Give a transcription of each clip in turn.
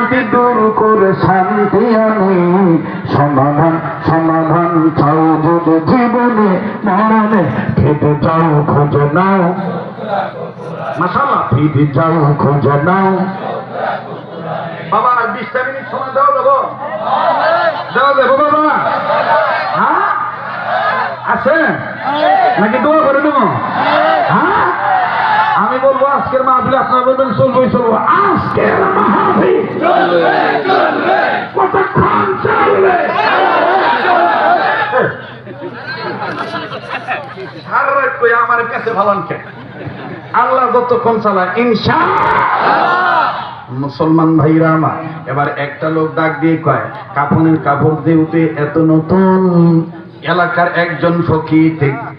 অশান্তি দূর করে শান্তি আনি, সমাধান সমাধান চাও যদি জীবনে মরণে, ফিরে যাও খুঁজে নাও, মাশাআল্লাহ ফিরে যাও খুঁজে নাও। বাবা 20টা মিনিট সময় দাও দেবো, দাও দেবো বাবা। হ্যাঁ আছে নাকি দোয়া করে দেবো? হ্যাঁ আমি বলবো আজকের মাহফিল, আপনারা বলবেন চলবই চলবো। আজকের মাহফিল কতক্ষণ চলবে? সারা রাত কই আমার কাছে ভালান কে আল্লাহ যতক্ষণ চালায় ইনশাআল্লাহ। মুসলমান ভাইরা আমার, এবার একটা লোক ডাক দিয়ে কয় কাপড়ের কাপড় দিতে এত নতুন, এলাকার একজন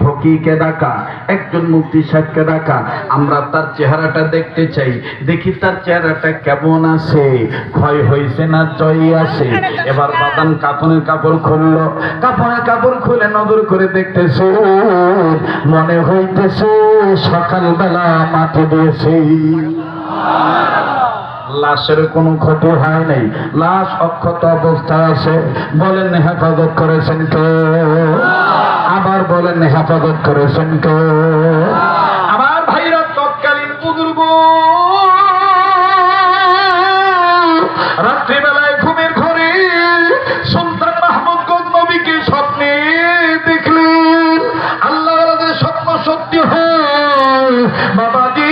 ফকিকে ডাকা, একজন মুফতি সাহেবকে ডাকা, আমরা তার চেহারাটা দেখতে চাই, দেখি তার চেহারাটা কেমন আছে, ক্ষয় হয়েছে না জয় আছে। এবার বাদান কাপড়ের কাপড় খুললো, কাপড়ের কাপড় খুলে নজর করে দেখতেছে, মনে হইতেছে সকালবেলা মাটি দিয়েছে। লাশের কোনো ক্ষতি হয় নাই, লাশ অক্ষত অবস্থায় আছে। বলেন হেফাজত করেছেন কে? আবার বলেন হেফাজত করেছেন কে? আমার ভাইরা তৎকালীন বুজুর্গ রাত্রিবেলায় ঘুমের ঘরে সুলতান মাহমুদ গজনবীকে স্বপ্নে দেখলেন। আল্লাহ স্বপ্ন সত্যি হয় বাবাজি।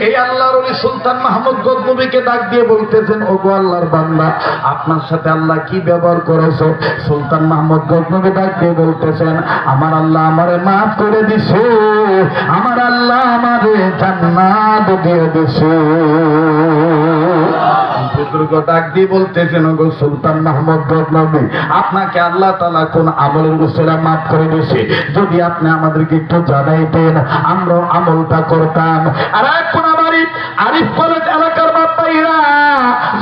এই আল্লাহর ওলি সুলতান মাহমুদ গজনবীকে ডাক দিয়ে বলতেছেন, ওগো আল্লাহর বান্দা, আপনার সাথে আল্লাহ কি ব্যবহার করেছে? সুলতান মাহমুদ গজনবী ডাক দিয়ে বলতেছেন, আমার আল্লাহ আমারে মাফ করে দিছে, আমার আল্লাহ আমারে জান্নাত দিয়ে দিছে। বুজুর্গ ডাক দিয়ে বলতেছেন, ওগো সুলতান মাহমুদ গজনবী, আপনাকে আল্লাহ তাআলা কোন আমলের উসিলা মাফ করে দিয়েছে? যদি আপনি আমাদেরকে একটু জানাইতেন, আমরা আমলটা করতাম। আর এখন আমার আরিফ কলেজ এলাকার বাবাইরা,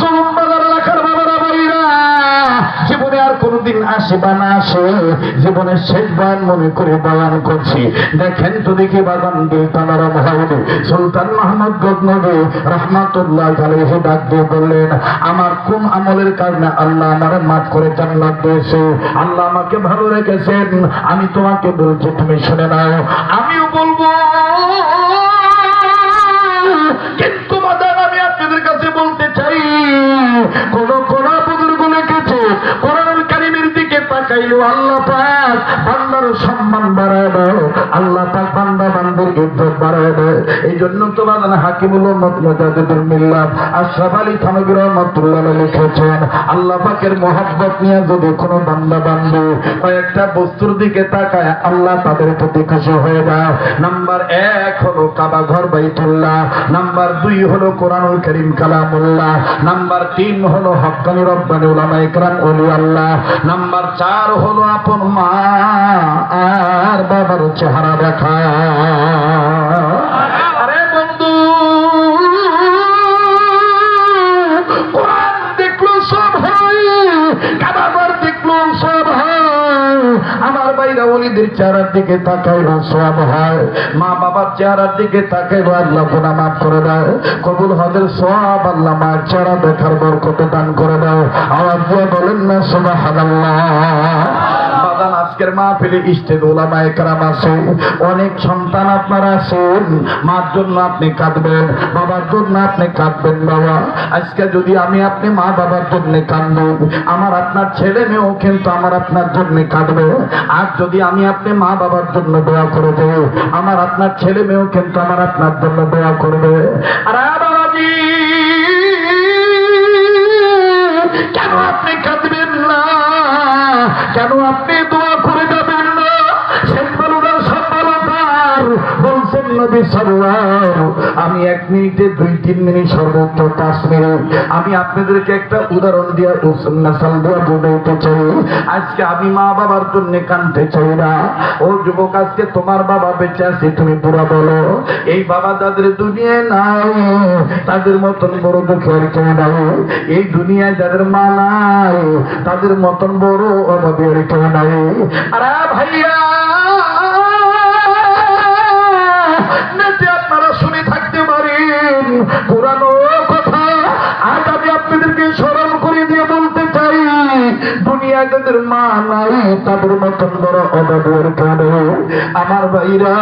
জুলুম বাজার এলাকার বাবারা ভাইরা, জীবনে আর কোনদিন আসে বা না আসে, জীবনের শেষ বয়ান মনে করে বয়ান করছি। দেখেন তো দেখি বাগান দিল তানারম হয়নি। সুলতান মাহমুদ গজনবী রহমাতুল্লাহ আলাইহি ডাক দিয়ে বললেন, আমার কোন আমলের কারণে আল্লাহ আমারে মাফ করে জান্নাত দিয়েছে, আল্লাহ আমাকে ভালো রেখেছেন, আমি তোমাকে বলছি তুমি শুনে নাও। আমিও বলবো, কিন্তু বাদান আমি আপনাদের কাছে বলতে চাই, কোন কোন বুজুর্গ লিখেছে কোরআন কারীমের দিকে তাকাইলেও আল্লাহ পাক বান্দার সম্মান বাড়ায় দেয়, আল্লাহ পাক বান্দা বান্দার ইজ্জত বাড়ায় দেয়। এই জন্য তো বাদান হাকিমুল উম্মত মুজাদ্দিদুল মিল্লাত আশরাফ আলী থানভী রাহমাতুল্লাহ আলাইহি লিখেছেন, আল্লাহ পাকের মহব্বত নিয়ে যদি কোনো বান্দা বান্দি কয়েকটা বস্তুর দিকে তাকায়, আল্লাহ তাদের প্রতি খুশি হয়ে যায়। নাম্বার 1 হলো কাবা ঘর বাইতুল্লাহ, নাম্বার 2 হলো কোরআনুল কারীম কালামুল্লাহ, নাম্বার 3 হলো হক্কানি রব্বানি উলামায়ে কেরাম ওলি আল্লাহ, নাম্বার 4 হলো আপন মা আর বাবার চেহারা দেখা। আরে বন্ধু, কোরআন দেখলো সব হয়, কাবা ঘর দেখলো সব হয়, আমার বাইরা ওলিদের চেহারার দিকে তাকাইলো সব হয়, মা বাবার চেহারার দিকে তাকাইলো আল্লাহ গুনাহ মাফ করে দেয়, কবুল হজের সওয়াব আল্লাহ মার চেহারা দেখার বরকত দান করে দেয়। আওয়াজ দিয়ে বলেন না সুবহানাল্লাহ। বাদান আজকের মাহফিলে ইস্তেদ উলামায়ে কেরাম আছে, অনেক সন্তান আপনারা আছেন, মার জন্য আপনি কাঁদবেন, বাবার জন্য আপনি কাঁদবেন। বাবা আজকে যদি আমি আপনি মা বাবার জন্য কাঁদবো, আমার আপনার ছেলে মেয়েও কিন্তু আমার আপনার জন্য কাঁদবে। আর যদি আমি আপনি মা বাবার জন্য দোয়া করে দেব, আমার আপনার ছেলে মেয়েও কিন্তু আমার আপনার জন্য দোয়া করবে। আর বাবাজি, কেন আপনি কাঁদবেন না? কেন আপনি দোয়া করে যাবেন না? শেখ বলুদার সফলতার বলছেন নবী সাল্লাল্লাহু, আমি 1 মিনিটে 2-3 মিনিট সর্বোচ্চ 5 মিনিট আমি আপনাদেরকে একটা উদাহরণ দিয়ে মিসাল দিয়ে বোঝাইতে চাই। আজকে আমি মা বাবার জন্য কাঁদতে চাই না। ও যুবক, আজকে তোমার বাবা বেঁচে আছে, তুমি বুড়া বলো, এই বাবা যাদের দুনিয়ায় নাই তাদের মতন বড় দুঃখের কেউ নাই। এই দুনিয়ায় যাদের মা নাই তাদের মতন বড় অভাবের কেউ নাই। আরে ভাইয়া, নেটে আপনারা শুনে থাকতে পারেন পুরানো কথা, আজ যাদের মা নাই তাদের মতন বড় অভাবের কারণে আমার ভাইরা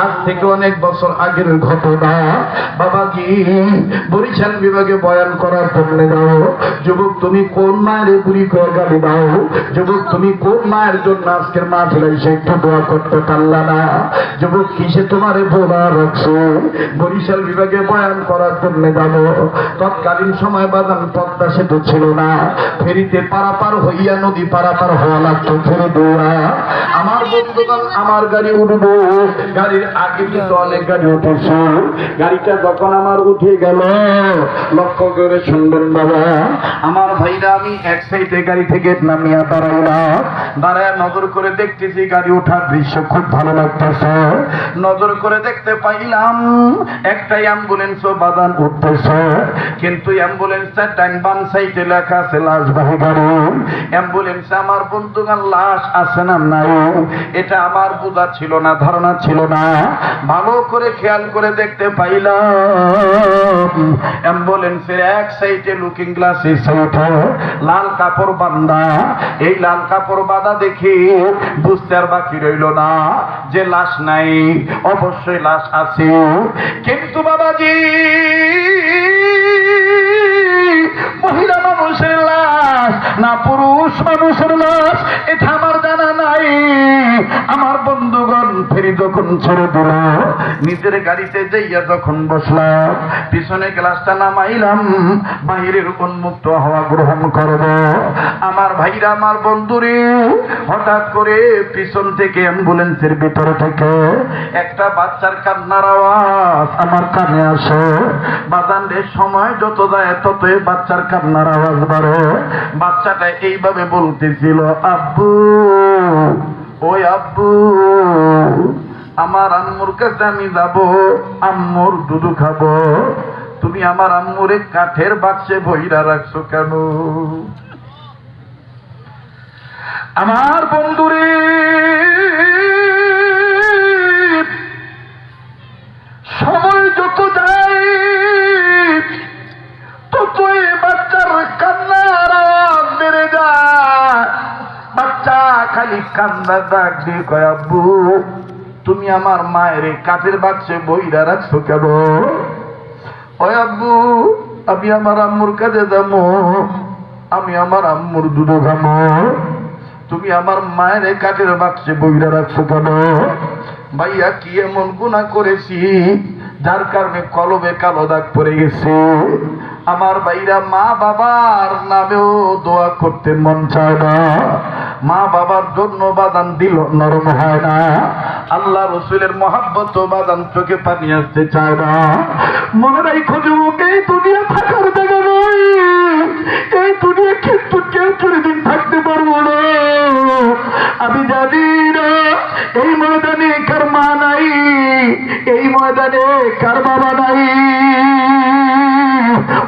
আজ থেকে অনেক বছর আগের ঘটনা বাবাজি বরিশাল বিভাগে বয়ান করার জন্য যাও যুবক তুমি কোন মায়ের বুড়ি করে গালি দাও যুবক তুমি কোন মায়ের জন্য আজকের মাহফিলে এসে একটু দোয়া করতে পারলা না যুবক কিসে তোমারে ভোলা রাখছো বরিশাল বিভাগে বয়ান করার জন্য যাবো তৎকালীন সময় বাদান পদ্মা সেতু ছিল না ফেরিতে পারাপার হইয়া নদী পারাপার হওয়া লাগতো ফেরি দৌড়া আমার বন্ধুগণ আমার গাড়ি উঠবো গাড়ির আগে কিন্তু অনেক গাড়ি উঠেছে গাড়িটা যখন আমার উঠে গেল লক্ষ্য করে শুনবেন বাবা আমার ভাইরা আমি এক সাইডে গাড়ি থেকে নামিয়া দাঁড়াইলাম দাঁড়ায় নজর করে দেখতেছি গাড়ি ওঠার দৃশ্য খুব ভালো লাগতেছে নজর করে দেখতে পাইলাম একটা অ্যাম্বুলেন্সও বাদান উঠতেছে কিন্তু অ্যাম্বুলেন্সটা ডান বাম সাইডে লেখা আছে লাশবাহী গাড়ি অ্যাম্বুলেন্সে আমার বন্ধুগান লাশ আছে না নাই এটা আমার বোঝা ছিল না ধারণা ছিল না ভালো করে খেয়াল করে দেখতে পাইলাম অ্যাম্বুলেন্সের এক সাইডে লুকিং গ্লাসের সাইডে লাল কাপড় বাঁধা এই লাল কাপড় বাঁধা দেখি বুঝতে আর বাকি রইল না যে লাশ নাই অবশ্যই লাশ আছে কিন্তু বাবাজি মহিলা মানুষের লাশ না পুরুষ মানুষের লাশ এটা আমার জানা নাই আমার বন্ধুগণ ফেরি যখন ছেড়ে দিল নিজের গাড়িতে যাইয়া যখন বসলাম পিছনে গ্লাসটা নামাইলাম বাহিরের উন্মুক্ত হাওয়া গ্রহণ করব আমার ভাইরা আমার বন্ধুরে হঠাৎ করে পিছন থেকে অ্যাম্বুলেন্সের ভিতরে থেকে একটা বাচ্চার কান্নার আওয়াজ আমার কানে আসে বাজানের সময় যত যায় ততই বাচ্চার কান্নার আওয়াজ বাড়ে বাচ্চাটা এইভাবে বলতেছিল আব্বু ওই আব্বু আমার আম্মুর কাছে আমি যাব আম্মুর দুধ খাবো তুমি আমার আম্মুরে কাঠের বাক্সে বইরা রাখছো কেন আমার বন্ধুরে সময় যত যায় ততই বাচ্চার কান্নার আওয়াজ বেড়ে যায় বাচ্চা খালি কান্না ডাক দিয়ে কয় আব্বু তুমি আমার মায়ের কাঠের বাক্সে বইরা রাখছো কেন ওই আব্বু আমি আমার আম্মুর কাছে যাবো আমি আমার আম্মুর দুধ খাবো তুমি আমার মায়ের কাঠের বাক্সে বইরা রাখছো কেন ভাইয়া কি এমন গুনাহ করেছি যার কারণে কলবে কালো দাগ পড়ে গেছে আমার ভাইরা মা বাবার নামেও দোয়া করতে মন চায় না মা বাবার জন্য বাদান দিল নরম হয় না আল্লাহ রসুলের মহাব্বত বাদান চোখে পানি আসতে চায় না মনে রাখো যুবক এই দুনিয়া থাকার জায়গা নয় এই দুনিয়া কিন্তু কেউ চিরদিন থাকতে পারবো না আমি জানি না এই ময়দানে কার মা নাই এই ময়দানে কার বাবা নাই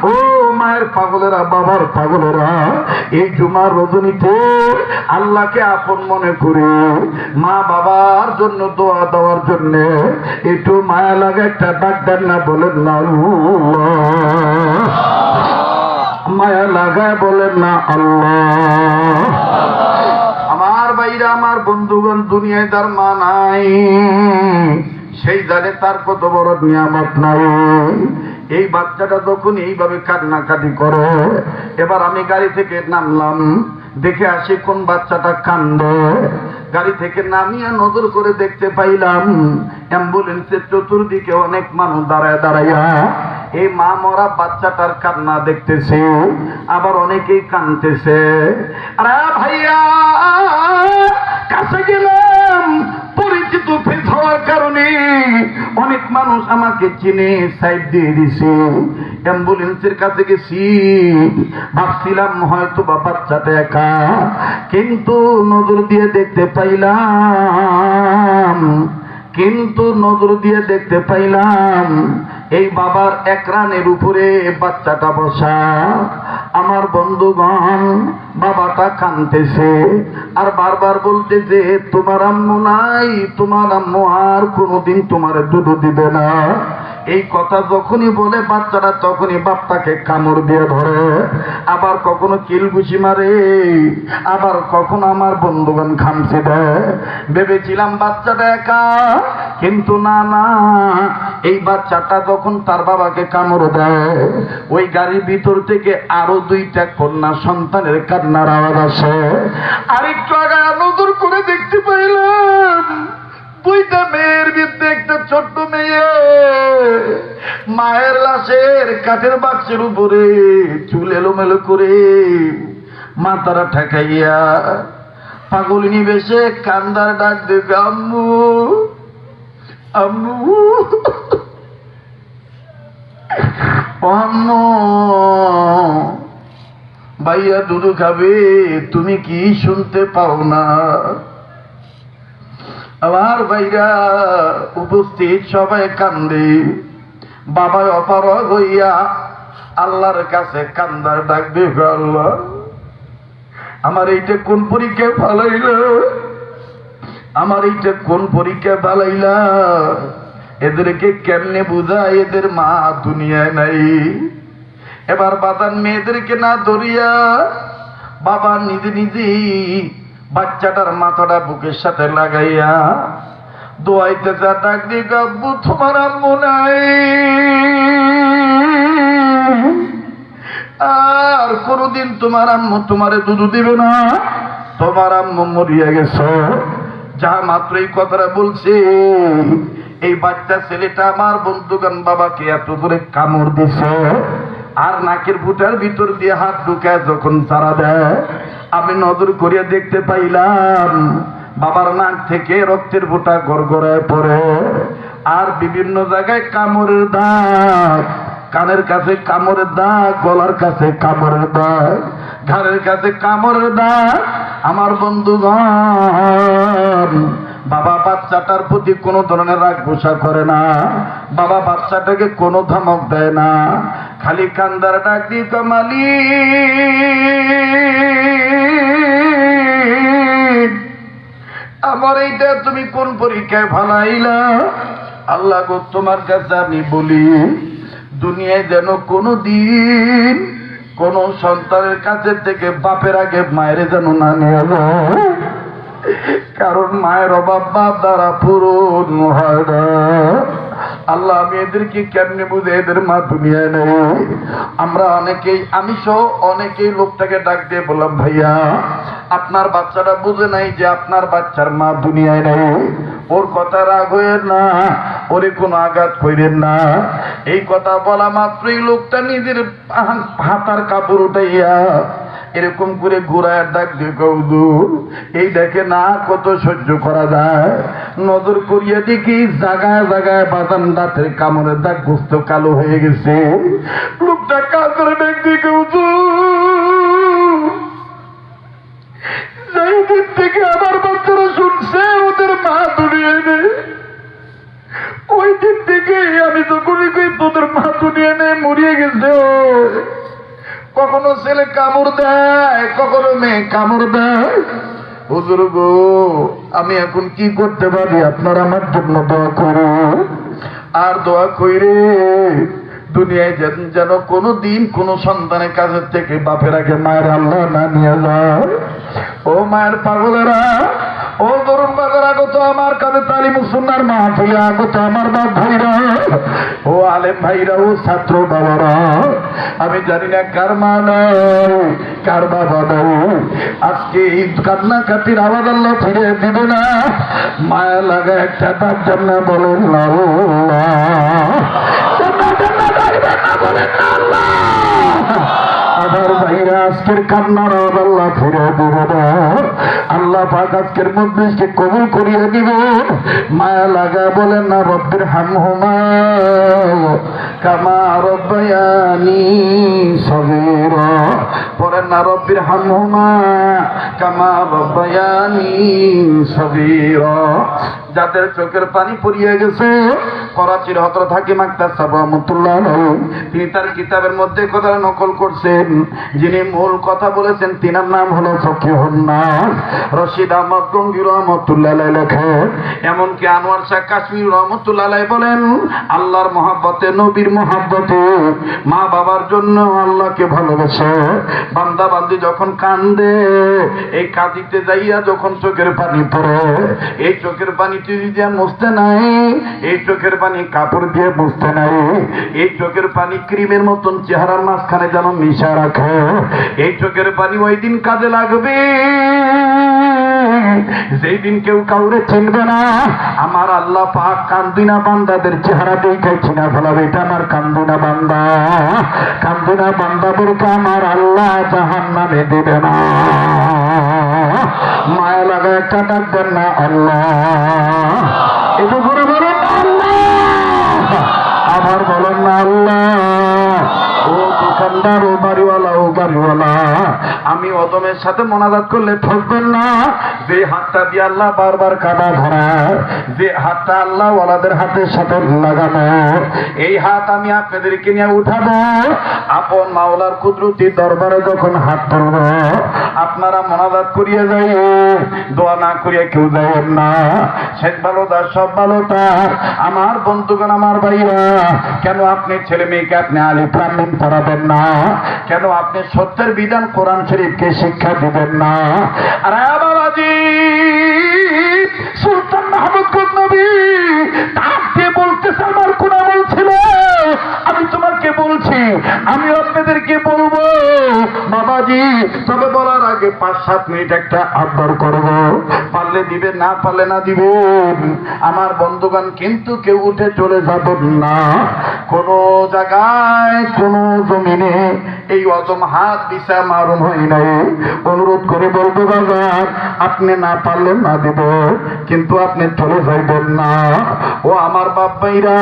ও মায়ের পাগলেরা বাবার পাগলেরা এই জুমার রজনীতে আল্লাহকে আপন মনে করে মা বাবার জন্য দোয়া দেওয়ার জন্য একটু মায়া লাগে একটা ডাক্তার না বলেন না মায়া লাগায় বলেন না আল্লাহ আমার বাইরে আমার বন্ধুগণ দুনিয়ায় তার মা নাই সেই জানে তার কত বড় নিয়ামত নাই এই বাচ্চাটা যখন এইভাবে কান্নাকাটি করে এবার আমি গাড়ি থেকে নামলাম দেখে আসি কোন বাচ্চাটা কান্দে গাড়ি থেকে নামিয়ে নজর করে দেখতে পাইলাম অ্যাম্বুলেন্সের চতুর্দিকে অনেক মানুষ দাঁড়ায় দাঁড়াইয়া এই মা মরা বাচ্চাটার কান্না দেখতেছে আবার অনেকেই কাঁদতেছে আরে ভাইয়া কাছে গেলাম পরিচিত ফেস হওয়ার কারণে অনেক মানুষ আমাকে চিনে সাইড দিয়ে দিছে অ্যাম্বুলেন্সের কাছে গেছি ভাবছিলাম হয়তো বা বাচ্চাটা একা কিন্তু নজর দিয়ে দেখতে পাইলাম এই বাবার একরানের উপরে বাচ্চাটা বসা আমার বন্ধুগণ বাবাটা কাঁদতেছে আর বারবার বলতেছে তোমার আম্মু নাই তোমার আম্মু আর কোনোদিন তোমার দুধ দিবে না এই কথা যখনই বলে বাচ্চাটা তখনই বাপটাকে কামড় দিয়ে ধরে, আবার কখনো কিলঘুষি মারে, আবার কখনো আমার বন্ধুগণ খামচি দেয়। ভেবেছিলাম বাচ্চাটা একা, কিন্তু না না, এই বাচ্চাটা যখন তার বাবাকে কামড় দেয়, ওই গাড়ির ভিতর থেকে আরো দুইটা কন্যা সন্তানের কান্নার আওয়াজ আসে। আরেকটু আগে নজর করে দেখতে পাইলাম দুইটা মেয়ের ভিতরে একটা ছোট্ট মেয়ে মায়ের লাশের কাঠের বাক্সের উপরে চুল এলোমেলো করে মাথাটা ঠেকাইয়া পাগলিনী বেশে কান্দার ডাক দেবে, আম্মু আম্মু আম্মু, ভাইয়া দুধু খাবে, তুমি কি শুনতে পাও না? আমার ভাইরা উপস্থিত সবাই কান্দে। বাবা অপারগ হইয়া আল্লাহর কাছে কান্দার ডাক দেবে, আল্লাহ আমার এইটা কোন পরীক্ষা ফালাইলা, আমার এইটা কোন পরীক্ষা ফালাইলা, এদেরকে কেমনে বুঝায় এদের মা দুনিয়ায় নাই। এবার বাদান মেয়েদেরকে না ধরিয়া বাবা নিজে নিজেই বাচ্চাটার মাথাটা বুকের সাথে লাগাইয়া দোয়াইতে যা ডাক দিয়ে, আব্বু তোমার আম্মু নাই, আর কোনদিন তোমার আম্মু তোমারে দুধ দিবে না, তোমার আম্মু মরিয়া গেছ। যা মাত্র এই কথাটা বলছে, এই বাচ্চা ছেলেটা আমার বন্ধুগান বাবাকে এত করে কামড় দিছে, আর নাকের ফুটার ভিতর দিয়ে হাত ঢুকায় যখন সারা দেয়, আমি নজর করিয়া দেখতে পাইলাম বাবার নাক থেকে রক্তের ফোঁটা গড়গড়ায় পড়ে, আর বিভিন্ন জায়গায় কামড়ের দাগ, কানের কাছে কামড়ের দাগ, গলার কাছে কামড়ের দাগ, ঘাড়ের কাছে কামড়ের দাগ। আমার বন্ধুগণ, বাবা বাচ্চাটার প্রতি কোনো ধরনের রাগ গোসা করে না, বাবা বাচ্চাটাকে কোনো ধমক দেয় না, খালি কান্দার ডাক দিয়ে, মালিক আমার এইটা তুমি কোন পরীক্ষায় ফালাইলা? আল্লাহ গো, তোমার কাছে আমি বলি, দুনিয়ায় যেন কোনো দিন কোন সন্তানের কাছে থেকে বাপের আগে মায়ের যেন না নিয়ে যায়, কারণ মায়ের অভাব বাপ দ্বারা পূরণ হয় না। আল্লাহ আমি এদেরকে কেমনে বুঝে, এদের মা দুনিয়ায় নেই। আমরা অনেকেই, আমি সহ অনেকেই লোকটাকে ডাক দিয়ে বললাম, ভাইয়া আপনার বাচ্চাটা বুঝে নাই যে আপনার বাচ্চার মা দুনিয়ায় নেই, ওর কথা রাগ হইেন না, ওরে কোনো আঘাত করেন না। এই কথা বলা মাত্রই লোকটা নিজের হাতার কাপড় উঠাইয়া এরকম করে ঘুরায় ডাক দিয়ে, কৌদুর এই দেখে না কত সহ্য করা যায়। নজর করিয়া দেখি জায়গায় জায়গায় বাদাম দাঁতের কামড়ের দাগ গোস্ত কালো হয়ে গেছে। লোকটা কাতরে ডাক দিয়ে, কৌদুর যেই দিন থেকে আমার বাচ্চারা শুনছে ওদের মা দুনিয়ায় নেই, ওই দিন থেকে আমি যখনই কই তোদের মা দুনিয়ায় নেই, মরিয়ে গেছে। কখনো ছেলে কামড় দেয়, কখনো মেয়ে কামড় দেয়। হুজুর গো, আমি এখন কি করতে পারি? আপনারা আমার জন্য দোয়া করুন, আর দোয়া কইরে দুনিয়ায় যেন কোনো দিন কোনো সন্তানের কাছের থেকে বাপের আগে মায়ের আল্লাহ না নিয়ে যায়। ও মায়ের পাগলেরা, ও তরুণ বাজার আগত আমার কাছে তালিম সুন্নার মাহফিলে আগত আমার বাপ ভাইরা, ও আলেম ভাইরা, ও ছাত্র বাবারা, আমি জানি না কার মা নাই, কার বাবা নাই। আজকে এই কান্নাকাটির আওয়াজ আল্লাহ ফিরে দিবে না। মায়া লাগা একটা তার জন্য বলেন না, আবার ভাইরা আজকের কান্নার আওয়াজ আল্লাহ ফিরে দিবে না। আল্লাহ পাক আজকের মজলিসকে কবুল করিয়ে দিবে। মায়া লাগা বলেন না, রব্বির হামহুমা কামা রব্বায়ানি সগীরা, পড়েন না রব্বির হামহুমা কামা রব্বায়ানি সগীরা। যাদের চোখের পানি পড়িয়ে গেছে করাচির হযরত হাকিম আক্তার সাহেব রাহমাতুল্লাহ আলাইহি তিনি তার কিতাবের মধ্যে কথা নকল করছেন। যিনি মূল কথা বলেছেন তিনার নাম হলো ফকিহুন নাস রশিদ আহমদ গঙ্গি রাহমাতুল্লাহ আলাইহি লেখেন। এমনকি আনোয়ার শাহ কাশ্মীর রাহমাতুল্লাহ আলাইহি বলেন আল্লাহর মহব্বতে, নবীর মহব্বতে, মা বাবার জন্য আল্লাহকে ভালোবাসে বান্দা বান্দি যখন কান্দে, এই কাঁদিতে যাইয়া যখন চোখের পানি পড়ে, এই চোখের পানি টিভি দিয়ে মুছতে নাই, এই চোখের পানি কাপড় দিয়ে মুছতে নাই, এই চোখের পানি ক্রিমের মতন চেহারার মাঝখানে যেন মিশা রাখে, এই চোখের পানি ওই দিন কাজে লাগবে যেই দিন কেউ কাউরে চিনবে না। আমার আল্লাহ পাক কান্দিনা বান্দাদের চেহারা দেখে চিনা ফেলাবে, এটা আমার কান্দিনা বান্দা, কান্দিনা বান্দাদেরকে আমার আল্লাহ জাহান্নামে দেবে না। মায়া লাগা একটা ডাকবেন না আল্লাহ, একটু করে বলেন আল্লাহ, আবার বলেন না আল্লাহ। ও দোকানদার, ও বাড়িওয়ালা, ও গাড়িওয়ালা, আমি অদমের সাথে মোনাজাত করলে ঠকবেন না। যে হাতটা দিয়ে আল্লাহ বারবার কাটা ধরায়, যে হাতটা আল্লাহ ওয়ালাদের হাতের সাথে লাগানো, এই হাত আমি আপনাদেরকে নিয়ে উঠাবো আপন মাওলার কুদরতি দরবারে যখন হাত ধরব। আপনারা মোনাজাত করিয়ে যাই, দোয়া না করিয়া কেউ যাবেন না। শেষ ভালো তার, সব ভালো তার। আমার বন্ধুগণ, আমার ভাইরা, কেন আপনি ছেলে মেয়েকে আপনি আলিফ লাম মিম পড়াবেন না? কেন আপনি সত্যের বিধান কোরআন শরীফকে শিক্ষা দিবেন না? আরে বাবাজি, সুলতান মাহমুদ গজনবী তাকে বলতেছে, আমার কোন আমল ছিল? আমি তোমাকে বলছি, আমি আপনাদেরকে বলবো বাবাজি। তবে বলার আগে 5-7 মিনিট একটা আবদার করব, পারলে দিবেন, না পারলে না দিবেন। আমার বন্ধুগণ, কিন্তু কেউ উঠে চলে যাবেন না। কোন জায়গায়, কোন জমিনে এই অজম হাত দিশা মারুম হয় নাই। অনুরোধ করে বলবো বাজার, আপনি না পারলেন না দেব, কিন্তু আপনি চলে যাইবেন না। ও আমার বাপ ভাইরা,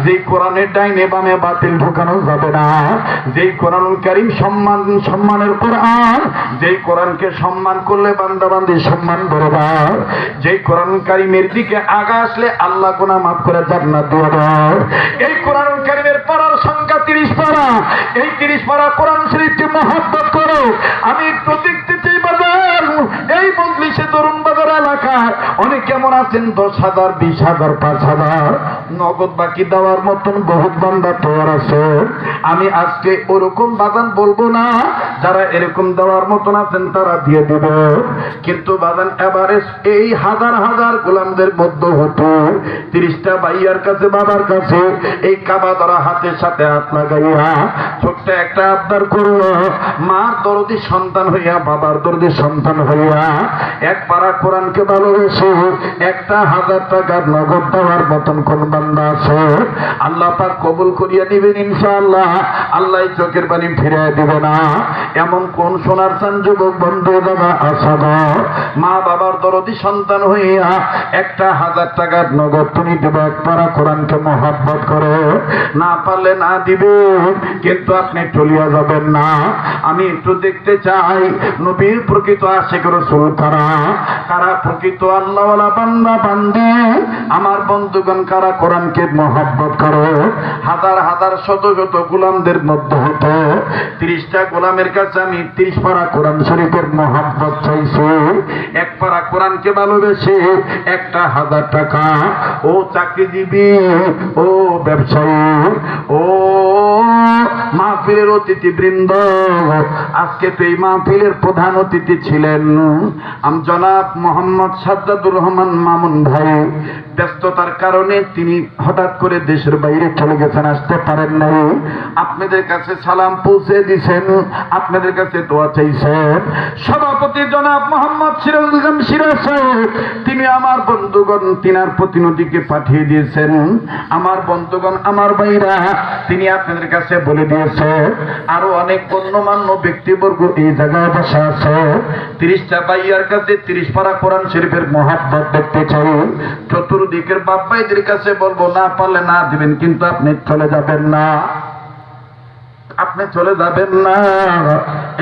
যেই কোরআনের ডাইনে বামে বাতিল ঢোকানো যাবে না, যেই কোরআনুল কারীম সম্মানের কোরআন, যেই কোরআনকে সম্মান করলে বান্দা বান্দি সম্মান করবা, যেই কোরআন কারীমের দিকে আগা আসলে আল্লাহ গুনাহ মাফ করে জান্নাত দিয়ে দেয়। এই কোরআনুল কারীমের পারার সংখ্যা 30 পারা। এই 30 পারা কোরআন শরীফকে মহব্বত করো। আমি একটু দেখতে চাই বাজার, এই মজলিসে তরুণ বাজার এলাকায় অনেক কেমন আছেন 10,000, 20,000, 5,000 নগদ বাকি দেওয়ার মতন বহুত বান্দা তৈরি আছে। আমি আজকে ওরকম বাদান বলবো না, যারা এরকম দেওয়ার মতন আছেন তারা দিয়ে দেব। কিন্তু বাদান এবারে এই হাজার হাজার গোলামদের মধ্যে হতো 30টা ভাইয়ার কাছে, বাবার কাছে এই কাবা ধরা হাতের সাথে হাত লাগাইয়া ছোট্ট একটা আবদার করলো। মার দরদি সন্তান হইয়া, বাবার দরদি সন্তান হইয়া এক পারা কোরআনকে ভালোবেসে 1,000 টাকার নগদ দেওয়ার মতন কোন বান্দা আছে? আল্লাহ পাক কবুল করিয়া নিবেন ইনশাআল্লাহ। আল্লাহ চোখের পানি ফিরিয়ে দিবে না। এমন কোন সোনার চান যুবক বন্ধু দাদা আসাদ, মা বাবার দরদি সন্তান হইয়া 1,000 টাকার নগদ তুমি দেব, এক পারা কোরআনকে মহব্বত করে। না পারলে না দিবে, কিন্তু আপনি চলিয়া যাবেন না। আমি একটু দেখতে চাই নবীর প্রকৃত আশিক রাসূল কারা, কারা প্রকৃত আল্লাহওয়ালা বান্দা বান্দি। আমার বন্ধুগণ, কারা কোরআনকে মহব্বত করে? হাজার হাজার শত শত গোলামদের মধ্যে হতো 30টা গোলামের কাছে আমি 30 পারা কোরআন শরীফের মহব্বত চাইছি। এক পারা কোরআনকে ভালোবেসে 1,000 টাকা। ও চাকরিজীবী, ও ব্যবসায়ী, ও মাহফিলের অতিথিবৃন্দ, আজকে তো এই মাহফিলের প্রধান অতিথি ছিলেন জনাব মোহাম্মদ সাজ্জাদুর রহমান মামুন ভাই। ব্যস্ততার কারণে তিনি হঠাৎ করে দেশের বাইরে চলে গেছেন, আসতে পারেন নাই। আপনাদের কাছে সালাম পৌঁছে দিয়েছেন, আপনাদের কাছে দোয়া চাইছেন। সভাপতি জনাব মোহাম্মদ সিরাজুল ইসলাম সিরাজ সাহেব, তিনি আমার বন্ধুগণ তিনার প্রতিনিধিকে পাঠিয়ে দিয়েছেন। আমার বন্ধুগণ, আমার ভাইরা, তিনি আপনাদের কাছে বলে দিয়েছে আরো অনেক গণ্যমান্য ব্যক্তিবর্গ এই জায়গায় বসা আছে। 30টা ভাইয়ার কাছে 30 পারা কোরআন শরীফের মহব্বত দেখতে চাই। চতুর্দিকের বাপ ভাইদের কাছে বলবো, না পারলে না দিবেন, কিন্তু আপনি চলে যাবেন না। আপনি চলে যাবেন না।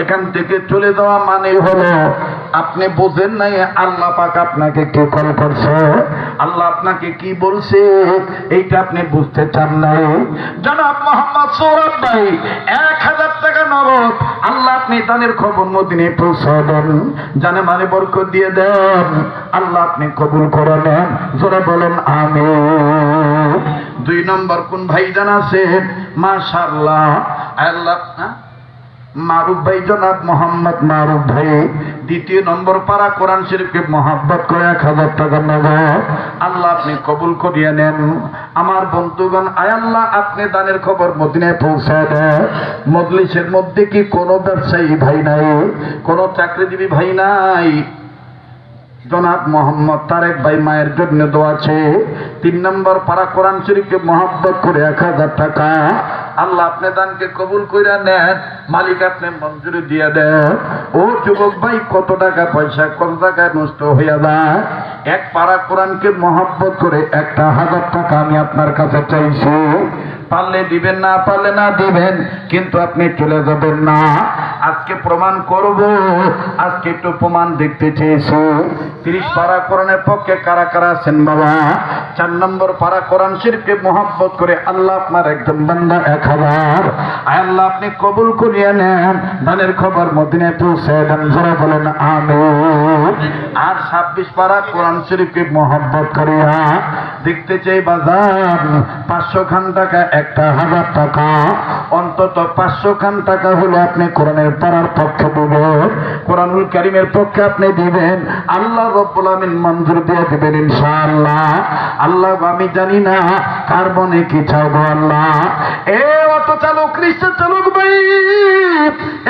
এখান থেকে চলে যাওয়া মানে হলো আপনি বোঝেন নাই আল্লাহ পাক আপনাকে কে কল করছে, আল্লাহ আপনাকে কি বলছে, এইটা আপনি বুঝতে চান নাই। জনাব মোহাম্মদ সৌরভ ভাই 1000 টাকা নগদ আল্লাহ আপনি দানের খবর মদিনায় পৌঁছে দেন, জানে মানে বরকত দিয়ে দেন, আল্লাহ আপনি কবুল করে নেন। জোরে বলেন আমিন। 2 নম্বর কোন ভাইজান আছেন? মাশাআল্লাহ আল্লাহ মারুফ ভাই, জনাব মোহাম্মদ মারুফ ভাই 2 নম্বর পারা কোরআন শরীফকে মহব্বত করে 1000 টাকা নগদ আল্লাহ আপনি কবুল করিয়ে নেন। আমার বন্ধুগণ, আয় আল্লাহ আপনি দানের খবর মদিনায় পৌঁছায় দেন। মজলিসের মধ্যে কি কোনো ব্যবসায়ী ভাই নাই, কোনো চাকরিজীবী ভাই নাই? জনাব মোহাম্মদ তারেক ভাই মায়ের জন্য দোয়া আছে। 3 নম্বর পারা কোরআন শরীফকে মহব্বত করে 1000 টাকা আল্লাহ আপনি দানকে কবুল কইরা নেন, মালিক আপনি মঞ্জুরি দিয়ে দেন। ও যুবক ভাই, কত টাকা পয়সা কত টাকায় নষ্ট হইয়া যায়, এক পারা কোরআনকে মহব্বত করে 1000 টাকা আমি আপনার কাছে চাইছি। পারলে দিবেন, না পারলে না দিবেন, কিন্তু আপনি চলে যাবেন না। আজকে প্রমাণ করব, আজকে একটু প্রমাণ দেখতে চেয়েছি। 30 পারা কোরআনের পক্ষে কারা কারা আছেন বাবা? 4 নম্বর পারা কোরআন শরীফকে মহব্বত করে আল্লাহ আপনার একজন বান্দা 1000 আল্লাহ আপনি কবুল করিয়া নেন, দানের খবর মদিনায় পৌঁছে দেন। যারা বলেন আমিন। আর 26 পারা কোরআন শরীফকে মহব্বত করিয়া দেখতে চাই বাজার 500 খান টাকা 1000 টাকা, অন্তত 500 খান টাকা হলে আপনি কোরআনের পারার পক্ষে দিবেন, কোরআনুল কারীমের পক্ষে আপনি দিবেন, আল্লাহ রব্বুল আমিন মঞ্জুর দিয়ে দিবেন ইনশাআল্লাহ। আল্লাহ আমি জানি না কার মনে কি চাও গো আল্লাহ। এ অটো চালক, রিক্সা চালক ভাই,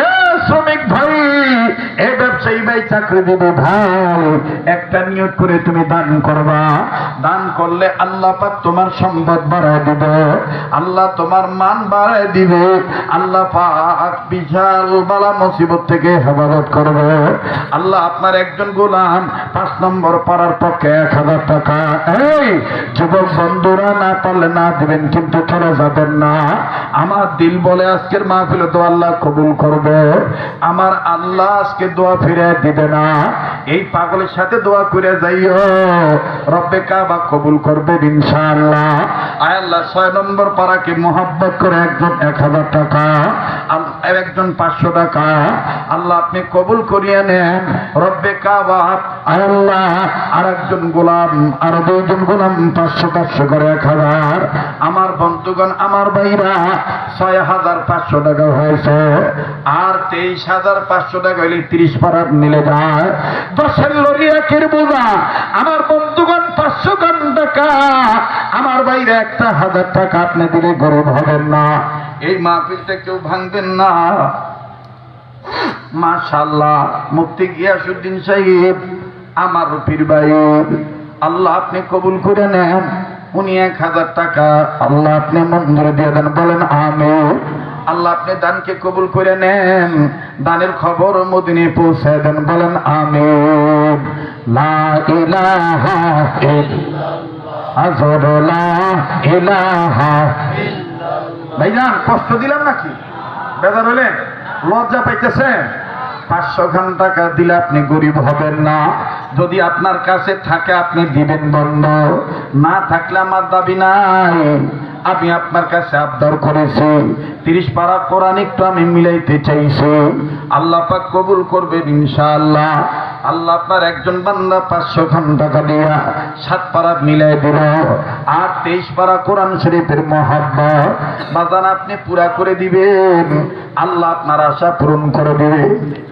এ শ্রমিক ভাই, এ ব্যবসায়ী ভাই, চাকরিজীবী ভাই, একটা নিয়ত করে তুমি দান করবা। দান করলে আল্লাহ পাক তোমার সম্পদ বাড়ায় দিবে, আল্লাহ তোমার মান বাড়ায় দিবে, আল্লাহ পাক বিশাল বালা মুসিবত থেকে হেফাজত করবে। আল্লাহ আপনার একজন গোলাম 5 নম্বর পাড়ার পক্ষে 1000 টাকা। এই যুবক বন্ধুরা, না পারলে না দিবেন, কিন্তু চলে যাবেন না। আমার দিল বলে আজকের মাহফিলে তো আল্লাহ কবুল করবে, আমার আল্লাহ আজকে দোয়া ফিরে দিবে না। এই পাগলের সাথে দোয়া করে যাইও, রব্বে কাবা কবুল করবে ইনশাআল্লাহ। আয় আল্লাহ 6 নম্বর পাড়াকে মহব্বত করে একজন 1000 টাকা, একজন 500 টাকা আল্লাহ আপনি কবুল করিয়ে নেন, রব্বে কাবা। আয় আল্লাহ আর একজন গোলাম, আর 2 জন গোলাম 500 করে 1000। আমার বন্ধুগণ, আমার ভাইরা 6500 টাকা হয়েছে, আর 23500 টাকা হইলে 30 পাড়ার মিলে যায় 10 লরি একের বোঝা। আমার বন্ধুগণ 500 টাকা, আমার বাইরে 1000 টাকা আপনি দিলে গরিব হবেন না, এই মাহফিলটা কেউ ভাঙবেন না। মাশাআল্লাহ, মুফতি গিয়াসউদ্দিন সাহেব আমার পীর ভাই, আল্লাহ আপনি কবুল করে নেন। উনি 1000 টাকা আল্লাহ আপনি মঞ্জুর দিয়ে দেন, বলেন আমিন। আল্লাহ আপনি দানকে কবুল করে নেন, দানের খবর মদিনায় পৌঁছে দেন, বলেন আমিন। লা ইলাহা ইল্লাল্লাহ, আযর লা ইলাহা ইল্লাল্লাহ। ভাইজান কষ্ট দিলাম নাকি? বেজার হলেন? লজ্জা পাইতেছেন? 500 খান টাকা দিলে আপনি গরিব হবেন না। যদি আপনার কাছে থাকে আপনি দিবেন বন্ধ, না থাকলে আমার দাবি নাই। আমি আপনার কাছে আবদার করেছি, 30 পারা কোরআন একটু আমি মিলাইতে চাইছি, আল্লাহ পাক কবুল করবেন ইনশাআল্লাহ। আল্লাহ আপনার একজন বান্দা 500 খান টাকা দিয়া 7 পারা মিলাই দিল, আর 23 পারা কোরআন শরীফের মহব্বত বাজান আপনি পুরা করে দিবেন, আল্লাহ আপনার আশা পূরণ করে দিবে।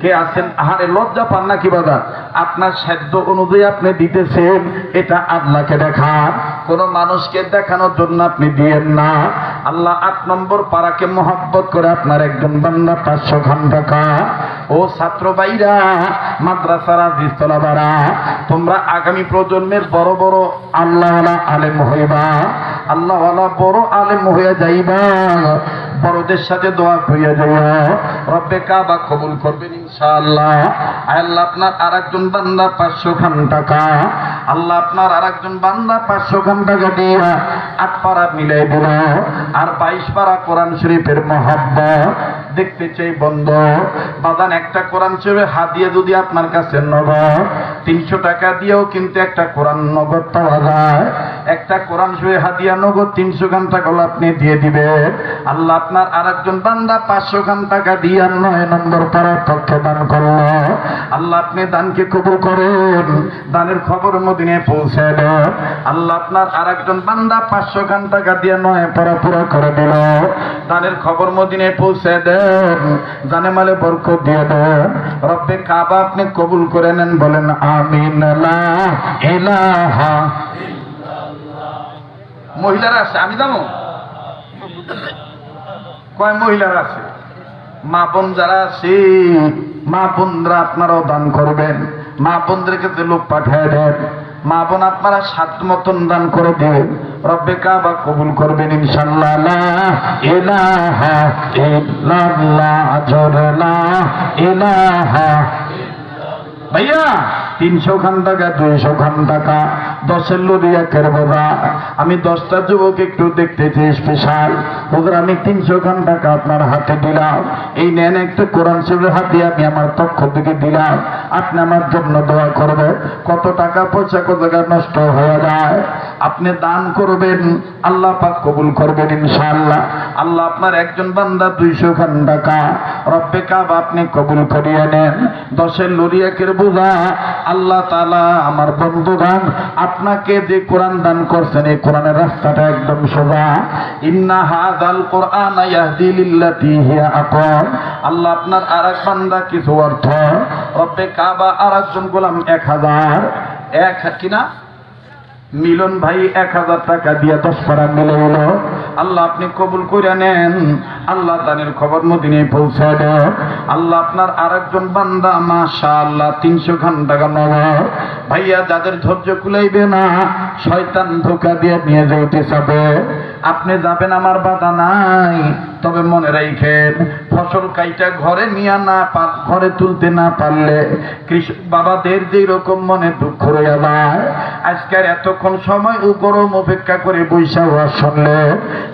কে আছেন? আহারে লজ্জা পান নাকি বাজান? আপনার সাধ্য অনুযায়ী আপনি দিতেছেন, এটা আল্লাহকে দেখান, কোন মানুষকে দেখানোর জন্য আপনি দিয়েন না। আল্লাহ 8 নম্বর পারাকে মহব্বত করে আপনার একজন বান্দা 500 খান টাকা। ও ছাত্র ভাইরা, মাদ্রাসার আজিজ তলাবারা, তোমরা আগামী প্রজন্মের বড় বড় আল্লাহওয়ালা আলেম হইবা, আল্লাহওয়ালা বড় আলেম হয়ে যাইবা, বড়দের সাথে দোয়া করিয়া যাইবা, রব্বে কাবা কবুল করবেন ইনশাআল্লাহ। আল্লাহ আপনার আর একজন বান্দা 500 খান টাকা আল্লাহ আপনার আর একজন বান্দা 500 খান টাকা দিয়ে 8 পারা মিলাই দিল, আর 22 পারা কোরআন শরীফের মহব্বত দেখতে চাই বন্ধ। বাদান একটা কোরআন শরীফের হাদিয়া যদি আপনার কাছে নগদ 300 টাকা দিয়েও কিন্তু একটা কোরআন নগদ পাওয়া যায়। একটা কোরআন শরীফের হাদিয়া নগদ 300 খান টাকা আপনি দিয়ে দিবেন। আল্লাহ আপনার আর একজন বান্দা 500 খান টাকা দিয়ে 9 নম্বর পাড়ার পক্ষে দান করল। আল্লাহ আপনি দানকে কবুল করেন, দানের খবর মদিনায় পৌঁছে দেন। আল্লাহ আপনার আর একজন বান্দা 500 খান টাকা দিয়ে 9 পাড়া পুরো করে দিল, দানের খবর মদিনায় পৌঁছে দেন, জানে মালে বরকত দিয়ে দেন। রব্বে কাবা আপনি কবুল করে নেন, বলেন আমিন। লা ইলাহা। মহিলারা আছে, আমি জানো কয় মহিলারা আছে, মা বোন যারা আছে, মা বোনরা আপনারাও দান করবেন। মা বোনদের কাছে লোক পাঠিয়ে দেন, মা বোন আপনারা সাধ্য মতন দান করে দেন। রব্বে কাবা কবুল করবেন ইনশাআল্লাহ। লা ইলাহা ইল্লাল্লাহ, জোরে লা ইলাহা। ভাইয়া 300 খান টাকা, 200 খান টাকা, 10-এর লরি 1-এর বোঝা। আমি 10টা যুবক একটু দেখতেছি স্পেশাল, ওদের আমি 300 খান টাকা আপনার হাতে দিলাম। এই নেন একটা কোরআন শরীফের হাত দিয়ে আমি আমার পক্ষ থেকে দিলাম, আপনি আমার জন্য দোয়া করবেন। কত টাকা পয়সা কত টাকা নষ্ট হয়ে যায়, আপনি দান করবেন, আল্লাহ পাক কবুল করবেন ইনশাআল্লাহ। আল্লাহ আপনার একজন বান্দা 200 খান টাকা রব্বে কাবা আপনি কবুল করিয়ে নেন। 10-এর লরি 1-এর বোঝা আল্লাহ তাআলা আমার বন্ধুগণ আপনাকে যে কোরআন দান করছেন, এই কোরআনের রাস্তাটা একদম সোজা। ইন্না হাযাল কুরআনা ইয়াহদি লিল্লাতী হিয়া আকওয়াম। আল্লাহ আপনার আরেক বান্দা কিছু অর্থ রব্বে কাবা আরেকজন গোলাম 1000 এক কিনা মিলন ভাই 1000 টাকা দিয়ে 10 পারা মিলে হলো। আল্লাহ আপনি কবুল করে নেন, আল্লাহ দানের খবর মদিনায় পৌঁছে দেন। আল্লাহ আপনার আরেকজন বান্দা মাশাআল্লাহ 300 খান টাকা নগদ। ভাইয়া যাদের ধৈর্য কুলাইবে না, শয়তান ধোঁকা দিয়ে নিয়ে যাইতে চাবে, আপনি যাবেন আমার বাধা নাই, তবে মনে রাখেন ফসল কাইটা ঘরে নিয়ে না ঘরে তুলতে না পারলে কৃষক বাবাদের যে রকম মনে দুঃখ রয়ে যায়। আজকের এতক্ষণ সময় গরম অপেক্ষা করে বৈশা হওয়া শুনলে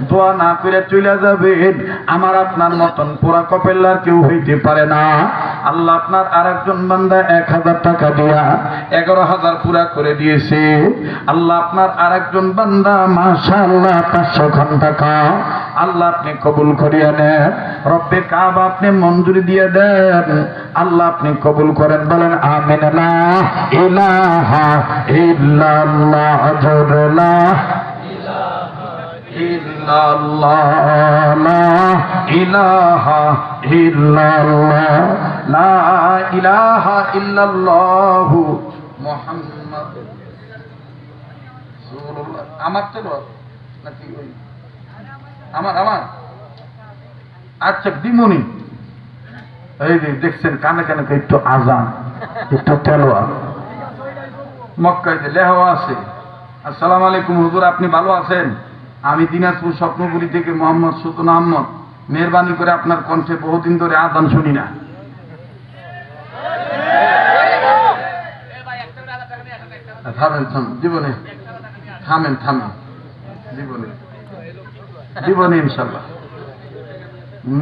দোয়া না করে চলে যাবেন, আমার আপনার মতন পুরা কপেল্লার কেউ হইতে পারে না। আল্লাহ আপনার আরেকজন বান্দা 1000 টাকা দিয়া 11000 পুরা করে দিয়েছে। আল্লাহ আপনার আরেকজন বান্দা মাশাআল্লাহ 500 খান টাকা আল্লাহ আপনি কবুল করিয়া নেন। রব্বে কাবা আপনি মঞ্জুরি দিয়ে দেন, আল্লাহ আপনি কবুল করেন, বলেন আমিন। লা ইলাহা ইল্লাল্লাহ, জোরে লা ইল্লাল্লাহ, লা ইলাহা ইল্লাল্লাহ, লা ইলাহা ইল্লাল্লাহ মুহাম্মাদুর রাসূলুল্লাহ। আমার তো নাকি ওই আমার আচ্ছা দিমুনি এই যে দেখছেন কানে কানে একটু আজান, একটু তেলোয়া মক্কায় যে লেহা আছে। আসসালামু আলাইকুম হুজুর, আপনি ভালো আছেন? আমি দিনাজপুর স্বপ্নপুরী থেকে মোহাম্মদ সুলতান আহমদ। মেহরবানি করে আপনার কণ্ঠে বহুদিন ধরে আজান শুনি না। থামেন জীবনে, থামেন জীবনে ইনশাল্লাহ।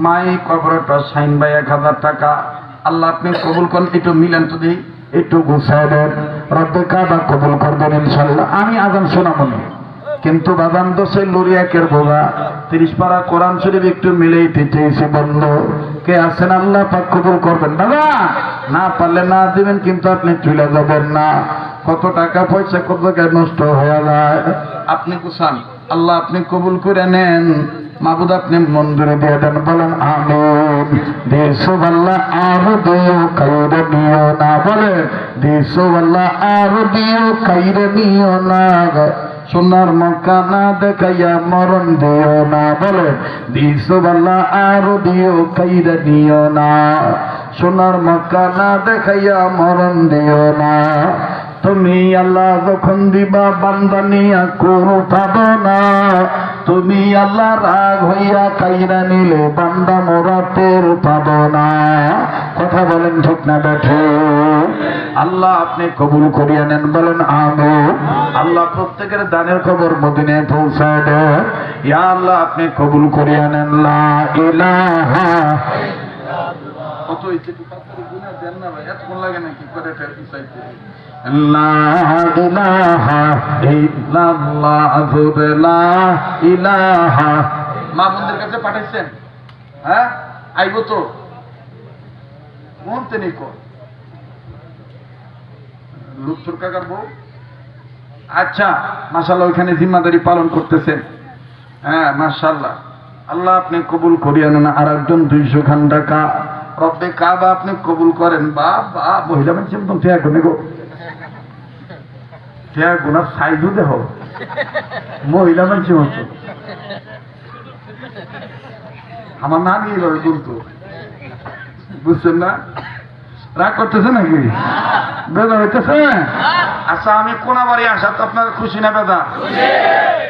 মাই কবরটা সাইন ভাই 1000 টাকা আল্লাহ আপনি কবুল করেন। একটু মিলেন তো দিই, একটু গুছায় দেন, রব্বে কাবা কবুল করবেন ইনশাল্লাহ। আমি আজান শোনাবো না, কিন্তু বাদাম 10-এর লরি 1-এর বোঝা 30 পারা কোরআন শরীফ একটু মিলেইতে চেয়েছে বন্ধ। কে আছেন আল্লাহ পাক কবুল করবেন। দাদা না পারলে না দিবেন, কিন্তু আপনি চলে যাবেন না। কত টাকা পয়সা কত টাকা নষ্ট হয়ে যায়, আপনি কুসান, আল্লাহ আপনি কবুল করে নেন, মাবুদ আপনি মঞ্জুরি দিয়ে দেন, বলেন আমিন। দিসুবাল্লাহ আর দিও কাইরে নিও না, বলে দিসুবাল্লাহ আর দিও কাইরে নিও না, সোনার মক্কা না দেখাইয়া মরণ দিও না, বলে দিসুবাল্লাহ আর দিও কাইরে নিও না, সোনার মক্কা না দেখাইয়া মরণ দিও না। তুমি আল্লাহ যখন দিবা বান্দা নিয়া কোনো পাবো না, তুমি আল্লাহ রাগ হইয়া কাইরা নিলে বান্দা মোরা টের পাবো না। কথা বলেন ঠিক না বেঠে? আল্লাহ আপনি কবুল করিয়া নেন, বলেন আমিন। আল্লাহ প্রত্যেকের দানের খবর মদিনায় পৌঁছায় দেন। ইয়া আল্লাহ আপনি কবুল করিয়া নেন। লা ইলাহা কত হইছে তো তাড়াতাড়ি গুনাহ দেন না ভাই, এত কোন লাগে নাকি করে ফেলতে চাইতে। লা ইলাহা ইল্লাল্লাহ লা ইলাহা। মা বোনদের কাছে পাঠাইছেন? হ্যাঁ আইব তো মনতে নেই কর লুৎফর কাকার বউ। আচ্ছা মাশাআল্লাহ ওইখানে জিম্মাদারি পালন করতেছেন। হ্যাঁ মাশাআল্লাহ, আল্লাহ আপনি কবুল করিয়া নেন। আর একজন 200 খান টাকা রব্বে কাবা আপনি কবুল করেন। বাবা মহিলা মানুষ একদম ফেয়া গুনে গো, ফেয়া গুনার সাইজও দেহ মহিলা মানুষ মতো। আমার নাম এইভাবে বলতো, বুঝছেন না? রাগ করতেছে নাকি? বেদা হইতেছে? আচ্ছা আমি কোনাবাড়ি আসা তো আপনার খুশি না বেদা?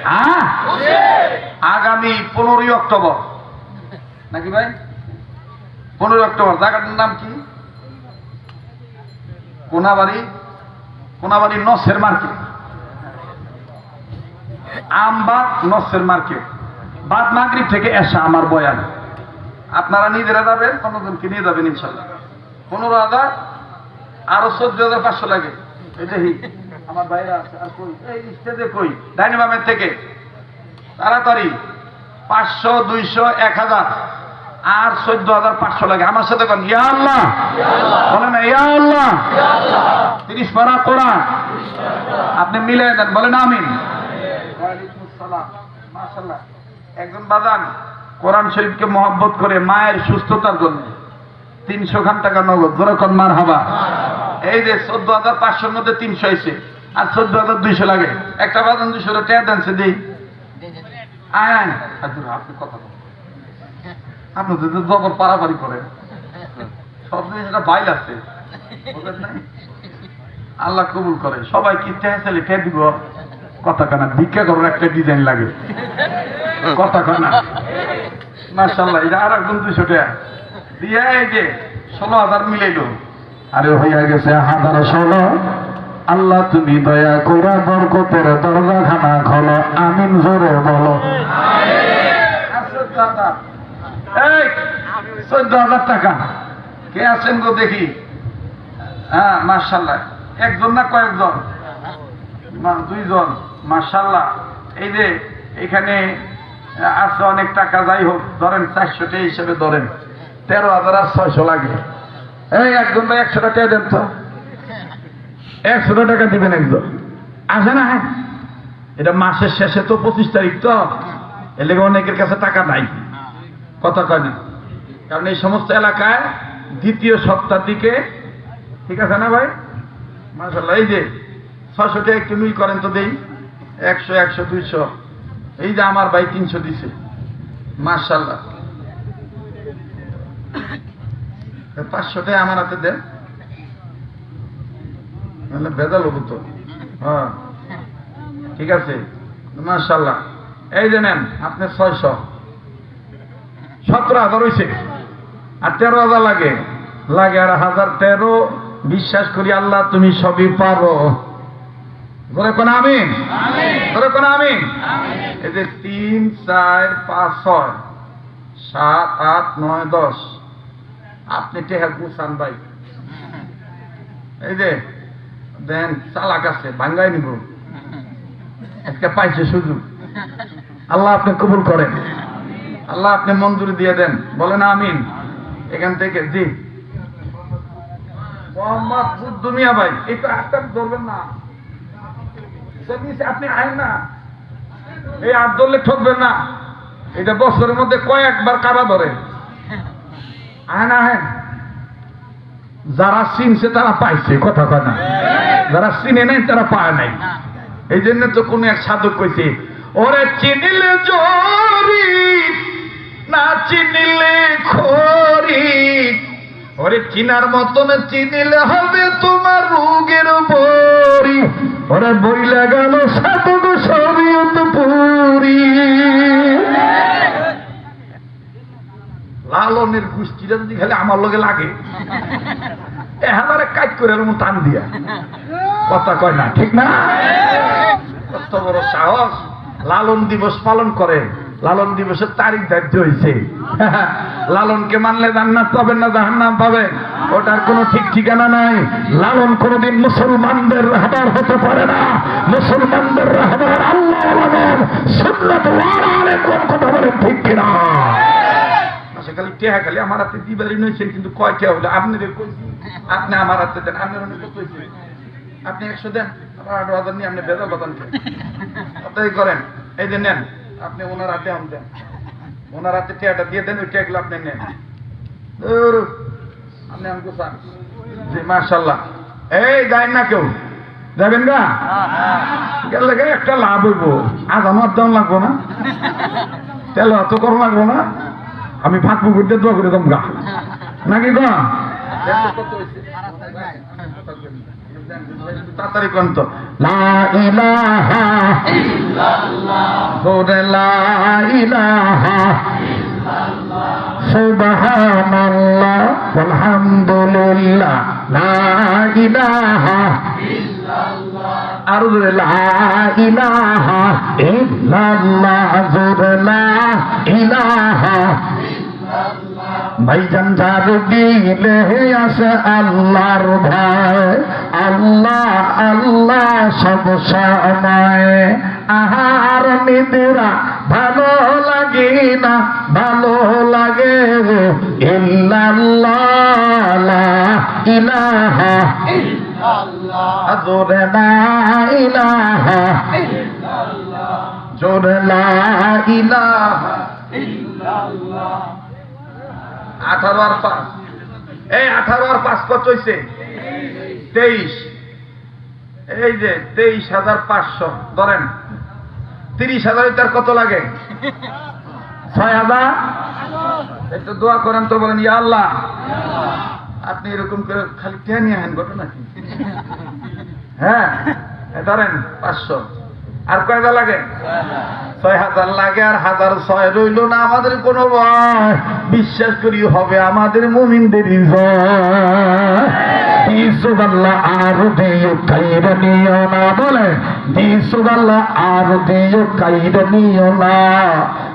হ্যাঁ আগামী 15ই অক্টোবর নাকি ভাই? 15ই অক্টোবর। জায়গাটার নাম কি? কোনাবাড়ি। কোনাবাড়ি নসের মার্কেট, আমবাগ নসের মার্কেট। বাদ মাগরিব থেকে এসা আমার বয়ান। আপনারা নিজেরা যাবেন, অন্যজনকে নিয়ে যাবেন ইনশাল্লাহ। 15,000 আরো 14,500 লাগে। এই দেখি আমার ভাইরা আছে। আর কই এই স্টেজে কই ডাইনামামের থেকে তাড়াতাড়ি 500 200 1000 আর 14,500 লাগে। আমার সাথে কোন ইয়া আল্লাহ বলেন, ইয়া আল্লাহ 30 পারা কোরআন আপনি মিলিয়ে দেন, বলেন আমিন। ওয়ালাইকুম আসসালাম। মাশাআল্লাহ একজন বাজান কোরআন শরীফকে মহব্বত করে মায়ের সুস্থতার জন্য 300 খান টাকা নগদ, জোরে কোন মারহাবা। এই যে 14,500 মধ্যে 300 হয়েছে আর 14,200 লাগে। একটা বাজান 200 টাকা দেনছে দিই। আয় আয় আপনি কথা বলেন, আপনি তো জবর পারাপারি করেন, সব জিনিসটা বাইল আছে বুঝলেন না? আল্লাহ কবুল করে। সবাই কি টেহাইলে টেহ দিব? কথা কানা ভিক্ষা করার একটা ডিজাইন লাগে, কথা কানা। মাশাআল্লাহ এটা আর একজন 200 টাকা দিয়ে এই যে 16,000 মিলাইলো। আরে হইয়া গেছে 1016। আল্লাহ তুমি দয়া কইরা বরকতের দরজাখানা খোলো, আমিন জোরে বলো। এই 14,000 টাকা কে আছেন গো দেখি? হ্যাঁ মাশাআল্লাহ একজন না কয়েকজন? 2 জন। মাশাআল্লাহ এই যে এখানে আছে অনেক টাকা, যাই হোক ধরেন 400 টাকা হিসেবে ধরেন 13,600 লাগে। এই একজন ভাই 100 টাকা দেন তো, 100 টাকা দিবেন একজন। আসে না? এটা মাসের শেষে তো 25 তারিখ তো, এর লেগে অনেকের কাছে টাকা নাই, কথা কয় না। কারণ এই সমস্ত এলাকায় দ্বিতীয় সপ্তাহ দিকে, ঠিক আছে না ভাই? মাশাআল্লাহ এই যে 600 টাকা একটু মিল করেন তো দেই। 100 100 200। এই যে আমার ভাই 300 দিছে। মাশাআল্লাহ 500 টাকা আমার হাতে দেন, মানে ভেজাল হবো তো। হ্যাঁ ঠিক আছে মাশাআল্লাহ। এই যে নেন আপনি 600, 17,000 হয়েছে। আর 13,000 লাগে আর 1013। বিশ্বাস করি আল্লাহ তুমি সবই পারো, বলে কোন আমিন, বলে কোন আমিন। এই যে 3 4 5 6 7 8 9 10 আপনি টেহা গুছান ভাই। এই যে দেন চালাক আছে ভাঙ্গাই নিব, আজকে পাইছে সুযোগ। আল্লাহ আপনি কবুল করেন, আল্লাহ আপনি মঞ্জুরি দিয়ে দেন, বলেন আমিন। এখান থেকে জি মোহাম্মদ দুনিয়া ভাই একটু হাতটা ধরবেন না, আপনি আইন না, এই হাত ধরলে ঠকবেন না। এটা বছরের মধ্যে কয়েকবার কারা ধরে। আয় না আয়, যারা চিনছে তারা পাইছে, কথা কয় না। যারা চিনে নাই তারা পায় নাই। এই জন্য তো কোন এক সাধক কইছে, ওরে চিনিলে জরি না চিনিলে খরি, ওরে চিনার মতন চিনিলে হবে তোমার রোগের বড়ি, ওরে বইলা গেল সাধক শরীয়ত পুরি। লালনের গোষ্ঠীটা যদি খালি আমার লগে লাগে এবারে কাজ করে এরকম টান দিয়া কথা কয় না, ঠিক না? কত বড় সাহস! লালন দিবস পালন করে। লালন দিবসের তারিখ ধার্য হয়েছে। লালনকে মানলে জান্নাত পাবেন না জাহান্নাম পাবেন, ওটার কোনো ঠিক ঠিকানা নাই। লালন কোনদিন মুসলমানদের রাহবার হতে পারে না। মুসলমানদের রাহবার আল্লাহ লালন সুন্নাত ওয়ালা আলেম কথা বলেন, ঠিক কিনা? আচ্ছা, খালি টেহা খালি আমার হাতে দিবারই নইছেন, কিন্তু কয় টেহা হলো আপনাদের কইছি, আপনি আমার হাতে দেন। আপনার অনেক কত হয়েছে? আপনি 100 দেন, আমার 18,000 নিয়ে আপনি বেজাল বাদান আপনাই করেন। এই যে নেন, আপনি ওনার হাতে আম দেন, ওনার হাতে টেহাটা দিয়ে দেন, ওই টেহাগুলো আপনি নেন। আপনি আমাকে চান জি, মাশাআল্লাহ। এই যাবেন না কেউ? যাবেন না? গেলে একটা লাভ হইব। আজ আমার দাম লাগবো না, তেল অত কম লাগবো না। আমি ফাঁক পুকুর দিয়ে দোয়া করে দাম গা নাকি গা তাড়াতাড়ি কোন তো লা ইলাহা ইল্লাল্লাহ, লা ইলাহা ইল্লাল্লাহ, সুবহানাল্লাহ আলহামদুলিল্লাহ, লা ইলাহা ইল্লাল্লাহ, আর লা ইলাহা ইল্লাল্লাহ, লা ইলাহা ভাইজান যার দিলে আসে আল্লাহর ভয়, আল্লাহ আল্লাহ সব সময়, আহার নিদ্রা ভালো লাগে না, ভালো লাগে ইল্লাল্লাহ, লা ইলাহা ইল্লাল্লাহ, জোরে লা ইলাহা ইল্লাল্লাহ, জোরে লা ইলাহা ইল্লাল্লাহ। 18 আর 5, এই 18 আর 5 কত হইছে? 23। এই যে 23,500 ধরেন, 30,000 তার কত লাগে? 6,000। একটু দোয়া করেন তো, বলেন ইয়া আল্লাহ। আপনি এরকম করে খালি কে নিয়ে আহেন, ঘটনা কি? হ্যাঁ, ধরেন 500। আর কয়টা লাগে? 6,000 লাগে। আর 1,006 রইল না। আমাদের কোনো ভয়, বিশ্বাস করি হবে আমাদের মুমিনদেরই জয়। দিসুগাল্লাহ আর দিও কাইরা নিও না, বলে দিসুগাল্লাহ আর দিও কাইরা নিও না,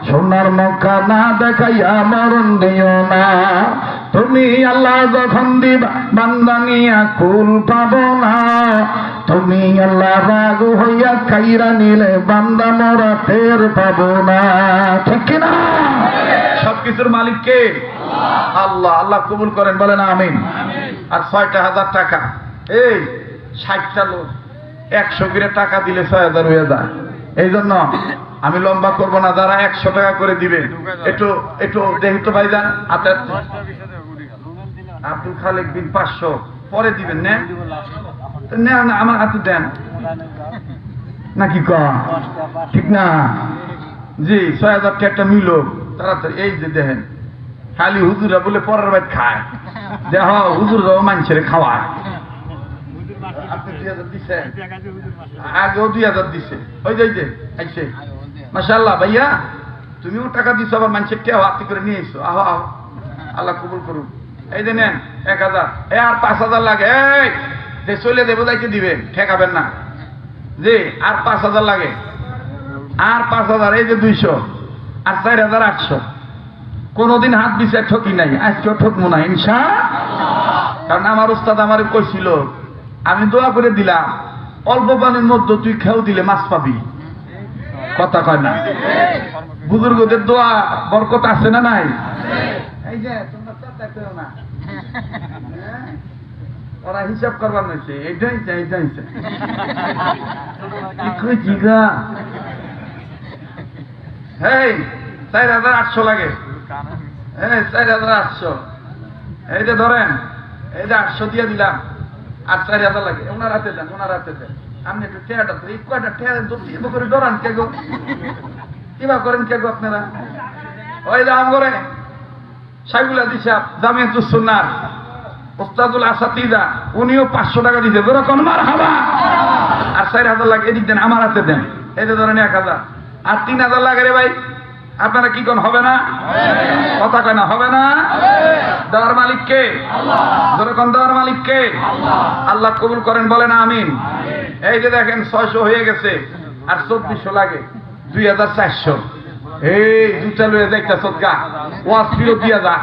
সোনার মক্কা না দেখাইয়া মরণ দিও না। তুমি আল্লাহ যখন দিবা বান্দা নিয়া কুল পাবো না, তুমি আল্লাহ রাগ হইয়া কাইরা নিলে বান্দা মোরা টের পাবো না, ঠিক কিনা? সবকিছুর মালিক কে? আল্লাহ। আল্লাহ কবুল করেন, বলেন আমিন। আর 6,000 টাকা, এই 60টা লোক 100 করে টাকা দিলে 6,000 হয়ে যায়। এই জন্য আমি লম্বা করব না, যারা 100 টাকা করে দিবে একটু একটু দেখি তো ভাইজান। আব্দুল খালেক বিন 500 পরে দিবেন না? না, আমার হাতে দেন নাকি কম, ঠিক না? জি, 6,000 টাকা মিল তাড়াতাড়ি। এই যে দেখেন, খালি হুজুরা বলে পরের বাইক খায়, দেখ হুজুরাও মানুষের খাওয়ায়। আপনি 2,000 দিচ্ছেন, আগেও 2,000 দিচ্ছে। ওই যে আইসে, মাশাআল্লাহ। ভাইয়া তুমিও টাকা দিছো, আবার মানুষের টেও হাতে করে নিয়ে এসো। আহো আহো, আল্লাহ কবুল করুন। এই যে নেন 1,000। আর 5,000 লাগে। এই যে চলে দেবো যাইতে দিবেন, ঠেকাবেন না। জি, আর 5,000 লাগে, আর 5,000। এই যে 200, আর 4,800। কোনদিন হাত বিচার ঠকি নাই, আজকেও ঠকবো না ইনশাআল্লাহ। কারণ আমার উস্তাদ আমারে কইছিল, আমি দোয়া করে দিলাম অল্প পানির মধ্যে তুই খেও দিলে মাছ পাবি। কথা কয় না? বুজুর্গদের দোয়া বরকত আছে না নাই? এই যে তোমরা চিন্তা করো না, ওরা হিসাব করবার নইছে, এইটাই চাই, এইটাই চাই। কি জিগা? হেই 4,800 লাগে। এই 4,800। এই যে ধরেন, এই যে 800 দিয়ে দিলাম, আর 4,000 লাগে। ওনার হাতে দেন, ওনার হাতে দেন। আপনি একটু টেয়াটা এই কয়টা টেয়া করে ডরান কে গো? কিবা করেন কে গো আপনারা? ওই যে আম করে সাইবুল হাদিস সাহেব, জামিয়াতুস সুন্নাহ উস্তাদুল আসাতিজা, উনিও 500 টাকা দিতে। ধরো কোন মারহাবা। আর 4,000 লাগে, এদিক দেন, আমার হাতে দেন। এই যে ধরেন 1,000। আর 3,000 লাগে রে ভাই, আপনারা কি কোন হবে না? কথা কয় না, হবে না? দেওয়ার মালিক কে? যখন দেওয়ার মালিক কে? আল্লাহ কবুল করেন, বলেন আমিন। এই যে দেখেন 600 হয়ে গেছে, আর 2400 লাগে, 2400। এই দুটা লয়ে দেখতেছ গা, ওয়াজ ফিরত দিয়া যা,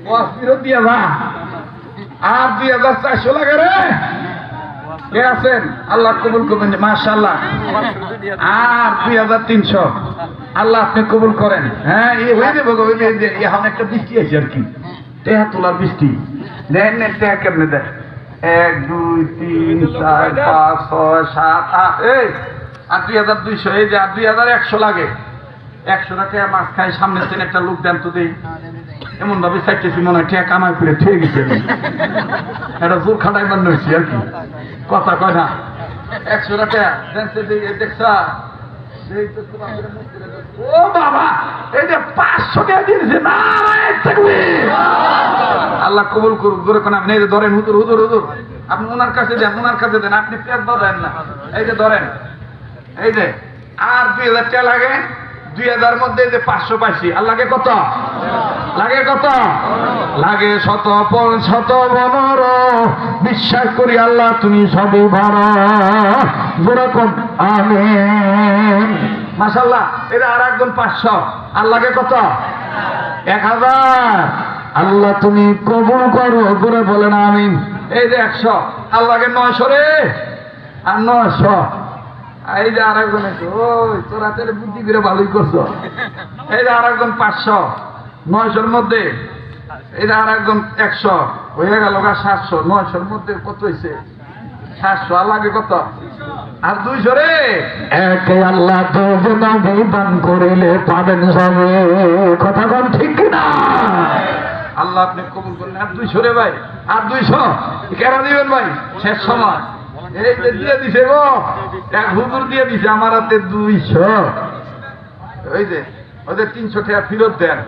ওয়াজ ফিরত দিয়া যা। আর 2400 লাগে রে। কে আছেন? আল্লাহ কবুল করবেন, মাশাআল্লাহ। আর 2300 আল্লাহ আপনি কবুল করেন। হ্যাঁ, এই হয়ে যাবে গো। এখন একটা বৃষ্টি আছে আর কি, টেহা তোলার বৃষ্টি। দেন না টেহা কেমনে দেয়? 1 2 3 4 5 6 7 8, এই আর 2200। এই যে আর 2100 লাগে। 100 টাকা মাছ খাই, সামনে থেকে একটা লোক দেন তো দেই। এমন ভাবে চাইতেছি মনে হয় টেহা কামাই করে ঠিক গেছে, এটা জোর খাটাই বান্ন হয়েছি আর কি, কথা কয় না। 100 টাকা দেখছা? ও বাবা, এই যে 500 টাকা দিয়েছে না, আল্লাহ কবুল করুক। জোরে কোন আপনি এই যে ধরেন, হুজুর হুজুর হুজুর আপনি ওনার কাছে দেন, ওনার কাছে দেন, আপনি পেট বাঁধেন না। এই যে ধরেন, এই যে আর 2000 টাকা লাগে। 2000 মধ্যে যে 500 পাইছি, আল্লাহকে কত লাগে? কত লাগে? 100 বিশ্বাস করি আল্লাহ তুমি সবই ভালো। যেরকম আমিন, মাশাআল্লাহ। এটা আর একজন 500, আল্লাহকে কত? 1000। আল্লাহ তুমি কবুল করো, জোরে বলেন আমিন। এই যে 100, আল্লাহকে 900 রে, আর 900। এই যে আর একজন আছে, ওই তোরা তেলে বুদ্ধি করে ভালোই করছো। এই যে আর একজন 500, 900-র মধ্যে। এই যে আর একজন 100 হয়ে গেল, 700। 900-র মধ্যে কত হয়েছে? 700। আল্লাহকে কত? আর 200 রে। একে আল্লাহ দুজনে দান করিলে পাবেন সবে, কথা বল ঠিক কিনা? আল্লাহ আপনি কবুল করলেন। আর 200 রে ভাই, আর 200 কেনা দিবেন ভাই? শেষ সময় এই যে দিয়ে দিছে গো, এক হুজুর দিয়ে দিছে আমার হাতে 200। ওই যে ওদের 300 টাকা ফেরত দেন,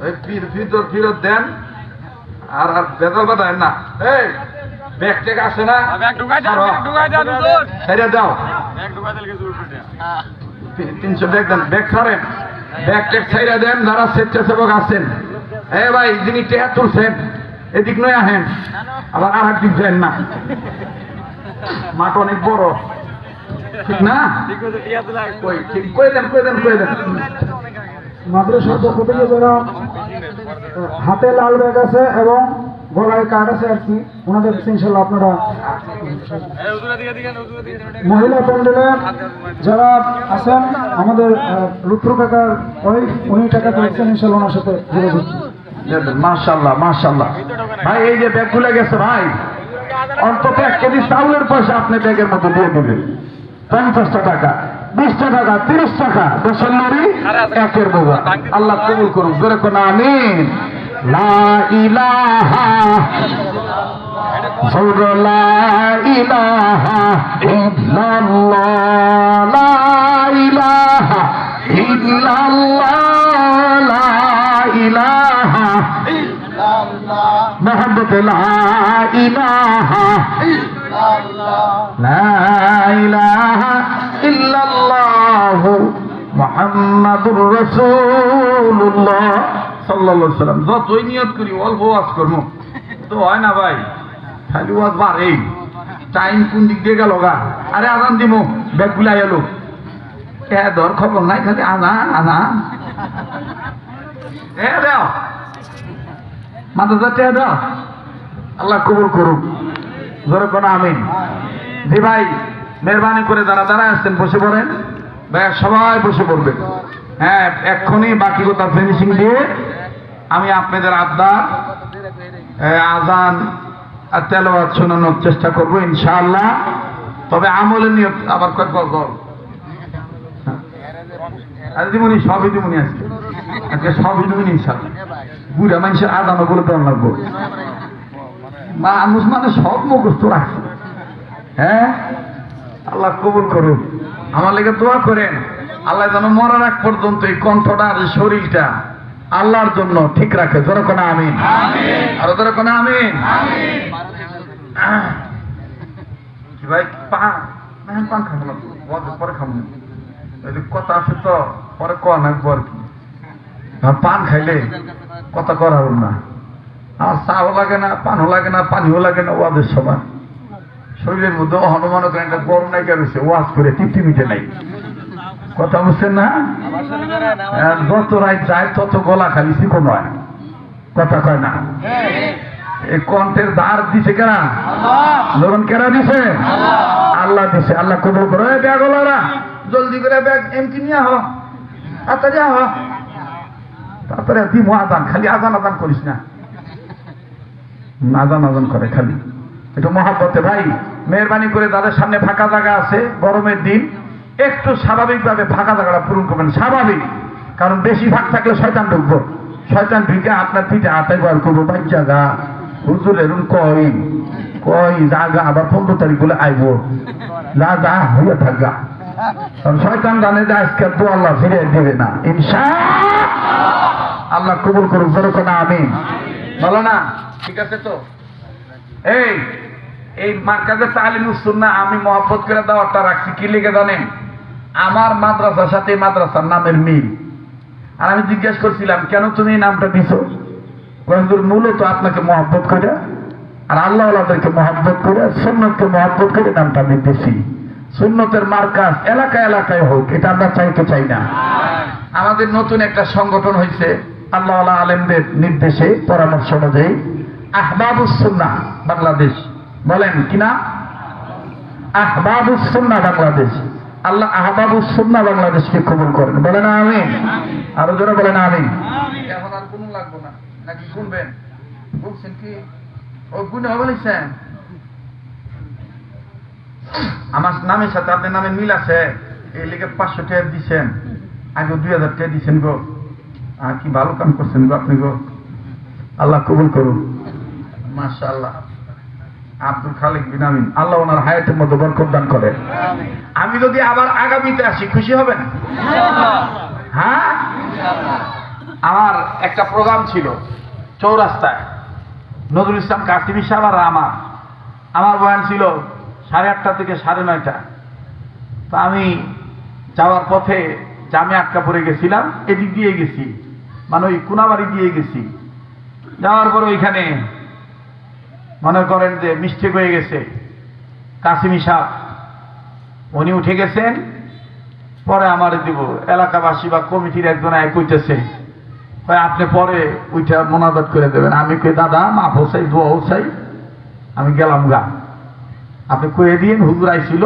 ওই ফেরত দেন। আর আর বেদল বাঁধায় না। এই ব্যাগ টেক আছে না? সেটা দাও, 300 ব্যাগ দেন। ব্যাগ ছাড়েন, ব্যাগ টেক ছাইরা দেন। যারা স্বেচ্ছাসেবক আছেন, এ ভাই যিনি টেহা তুলছেন এদিক নয় আহেন, আবার আর একদিক যান না, মাঠ অনেক বড়, ঠিক না? মাদ্রাসার পক্ষ থেকে যারা হাতে লাল ব্যাগ আছে এবং গলায় কার্ড আছে আর কি, ওনাদের ইনশাল্লাহ আপনারা। মহিলা প্যান্ডেলে যারা আছেন, আমাদের লুৎফর কাকার ওয়াইফ, উনি টাকা দিয়েছেন, ইনশাল্লাহ ওনার সাথে যোগাযোগ। মাশাআল্লাহ মাশাআল্লাহ। ভাই এই যে ব্যাগ খুলে গেছে ভাই, অন্তত 1 কেজি চাউলের পয়সা আপনি ব্যাগের মধ্যে দিয়ে দেবেন। 50 টাকা, 20 টাকা, 30 টাকা, দশের লরি একের বোঝা। আল্লাহ কবুল করুন, জোরে কোন আমিন। লা ইলাহা লা ইলাহা ইল্লাল্লাহ, লা ইলাহা ইল্লাল্লাহ, লা ইলাহা মোহাম্মদ, লা ইলাহা লা ইলাহা ইল্লাল্লাহ মুহাম্মাদুর রাসূলুল্লাহ সাল্লাল্লাহু আলাইহি ওয়াসাল্লাম। যতই নিয়ত করি অল্প ওয়াজ করব তো হয় না ভাই, খালি ওয়াজ বাড়ে। টাইম কোন দিক দিয়ে গেল গা? আরে আজান দিব, ব্যাগ গুলাই এলো, ধর খবর নাই, খালি আজান আজান। দাও মাদ্রাসা টেহা দাও। আল্লাহ কবুল করুক, জোরে কোন আমিন। জি ভাই, মেহরবানি করে যারা যারা আসছেন বসে পড়েন ভাই, সবাই বসে পড়বেন। হ্যাঁ, এক্ষুনি বাকি কথা ফিনিশিং দিয়ে আমি আপনাদের আবদার আজান আর তেলাওয়াত শোনানোর চেষ্টা করবো ইনশাআল্লাহ। তবে আমলের নিয়ত আবার কয়েকবার গল দিমনি, সবই দিমনি আজকে, আজকে সবই দিমনি ইনশাআল্লাহ। বুড়া মানুষের আজানও বলে দেওয়া লাগবো, মানুষ মানে সব মুখস্থ রাখছে। হ্যাঁ, আল্লাহ কবুল করুন। আমার লেগে দোয়া করেন, আল্লাহ যেন মরার আগ পর্যন্ত এই কণ্ঠটা আর এই শরীরটা আল্লাহর জন্য ঠিক রাখে। জোরে কোন আমিন, আরো জোরে কোন আমিন। ভাই আমি পান খাবো না, পরে খাবো না। কথা আছে তো পরে কন একবার কি পান খাইলে কথা করা হবে না। আমার চাও লাগে না, পানও লাগে না, পানিও লাগে না। ওয়াজের সময় শরীরের মধ্যে হনুমান একটা গরম নাইকা রয়েছে, ওয়াজ করে তৃপ্তি মিটে নাই। কথা বুঝছেন না? যত রাত যায় তত গলা খালি চিকন হয়, কথা কয় না। এই কণ্ঠের ধার দিছে কেনা? যখন কেনা দিছে? আল্লাহ দিছে। আল্লাহ কবুল করে। ব্যাগ ওলারা জলদি করে ব্যাগ এমকি নিয়ে আহ, তাড়াতাড়ি আহ, তারপরে দিব আদান। খালি আদান আদান করিস না, আদান আদান করে খালি একটু মহাব্বতে। ভাই মেহরবানি করে তাদের সামনে ফাঁকা জায়গা আছে, গরমের দিন একটু স্বাভাবিকভাবে ফাঁকা জায়গাটা পূরণ করবেন, স্বাভাবিক। কারণ বেশি ফাঁক থাকলে শয়তান ঢুকবো, শয়তান ঢুকে আপনার পিঠে আতাই বার করবো। ভাই জায়গা হুজুর এরকম কই কই জায়গা আবার 15 তারিখ বলে আইব, যা যা হইয়া থাকগা। কারণ শয়তান জানে যে আজকে তো আল্লাহ ফিরে দেবে না। ইনশাআল্লাহ আল্লাহ কবুল করুক, যেরকম আমিন বলো না। ঠিক আছে তো? এই মার্কাজে তালিমুস সুন্নাহ আমি মহব্বত করে দাওয়াতটা রাখছি কি লিখে জানেন? আমার মাদ্রাসার সাথে মাদ্রাসার নামের মিল। আর আমি জিজ্ঞেস করছিলাম কেন তুমি এই নামটা দিছো? হুজুর মূলত আপনাকে মহব্বত করে আর আল্লাহ আল্লাহদেরকে মহব্বত করে সুন্নতকে মহব্বত করে নামটা আমি দিছি। সুন্নতের মার্কাজ এলাকায় এলাকায় হোক, এটা আমরা চাইতে চাই না। আমাদের নতুন একটা সংগঠন হয়েছে আল্লাহ আল্লাহ আলেমদের নির্দেশে পরামর্শ অনুযায়ী, আহবাবুস সুন্নাহ বাংলাদেশ। বলেন কিনা? আহবাবুস সুন্নাহ বাংলাদেশ। আল্লাহ আহবাবুস সুন্নাহ বাংলাদেশকে কবুল করেন। বলেন আমিন। আরো জোরে বলেন আমিন। এখন আর গুণ লাগবো না নাকি? গুনবেন? বলছেন কি ও গুণ হবে লিখছেন? আমার নামের সাথে আপনার নামের মিল আছে, এই লিগে 500 টাকা দিচ্ছেন, আগে 2000 টাকা দিচ্ছেন গো। আর কি ভালো কাম করছেন গো আপনি গো, আল্লাহ কবুল করুন। মাশাআল্লাহ। আব্দুল খালিক বিন আমিন, আল্লাহ ওনার হায়াতের মধ্যে বরকত দান করেন। আমি যদি আবার আগামীতে আসি খুশি হবেন? হ্যাঁ। আমার একটা প্রোগ্রাম ছিল চৌরাস্তায়, নজরুল ইসলাম কাসিমি সাহেব আর আমার বয়ান ছিল 8:30 থেকে 9:30। তো আমি যাওয়ার পথে জামে আটকা পড়ে গেছিলাম, এদিক দিয়ে গেছি, মানে ওই কোনাবাড়ি দিয়ে গেছি। যাওয়ার পরে ওইখানে মনে করেন যে মিস্টেক হয়ে গেছে। কাসিমি সাহেব উনি উঠে গেছেন, পরে আমার দিব এলাকাবাসী বা কমিটির একজন এক কইতেছে, আপনি পরে ওইটা মোনাজাত করে দেবেন। আমি কই দাদা মাফ হোসাই দোয়া হোসাই, আমি গেলাম গা, আপনি কয়ে দিন হুজুর আইছিল,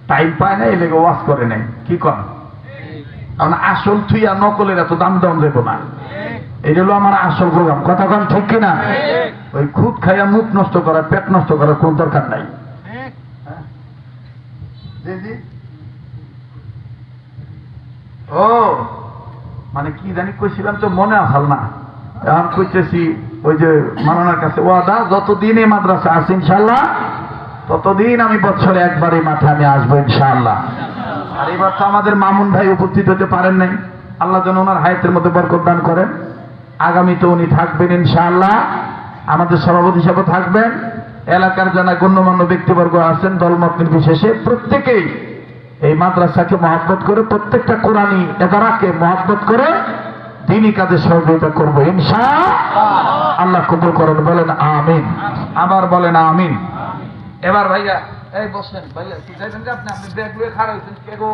টাইম পায় না, এই লেগে ওয়াজ করে নাই। কি কর? কারণ আসল থুইয়া নকলের এত দাম দাম দেবো না। এই হলো আমার আসল প্রোগ্রাম। কথা কন ঠিক কিনা? ওই খুদ খাইয়া মুখ নষ্ট করা, পেট নষ্ট করার কোন দরকার নাই। ও মানে কি জানি কইছিলাম তো মনে আসাল না। এখন কইতেছি ওই যে মাননার কাছে ওয়াদা, যতদিন এই মাদ্রাসা আছে ইনশাআল্লাহ ততদিন আমি বছরে একবার এই মাঠে আমি আসবো ইনশাআল্লাহ। আর এবার তো আমাদের মামুন ভাই উপস্থিত হতে পারেন নাই, আল্লাহ যেন ওনার হায়াতের মধ্যে বরকত দান করেন। আগামীতে উনি থাকবেন ইনশাআল্লাহ, আমাদের সভাপতি হিসেবে থাকবেন। এলাকার যারা গণ্যমান্য ব্যক্তিবর্গ আছেন দলমত নির্বিশেষে প্রত্যেকেই এই মাদ্রাসাকে মহব্বত করে, প্রত্যেকটা কোরআনী এদারাকে মহব্বত করে দ্বীনি কাজে সহযোগিতা করবো ইনশাআল্লাহ। আল্লাহ কবুল করেন। বলেন আমিন। আবার বলেন আমিন। এবার ভাইয়া এই বসেন ভাইয়া, আপনি ব্যাগ লয়ে খাড়া হয়েছেন কে গো?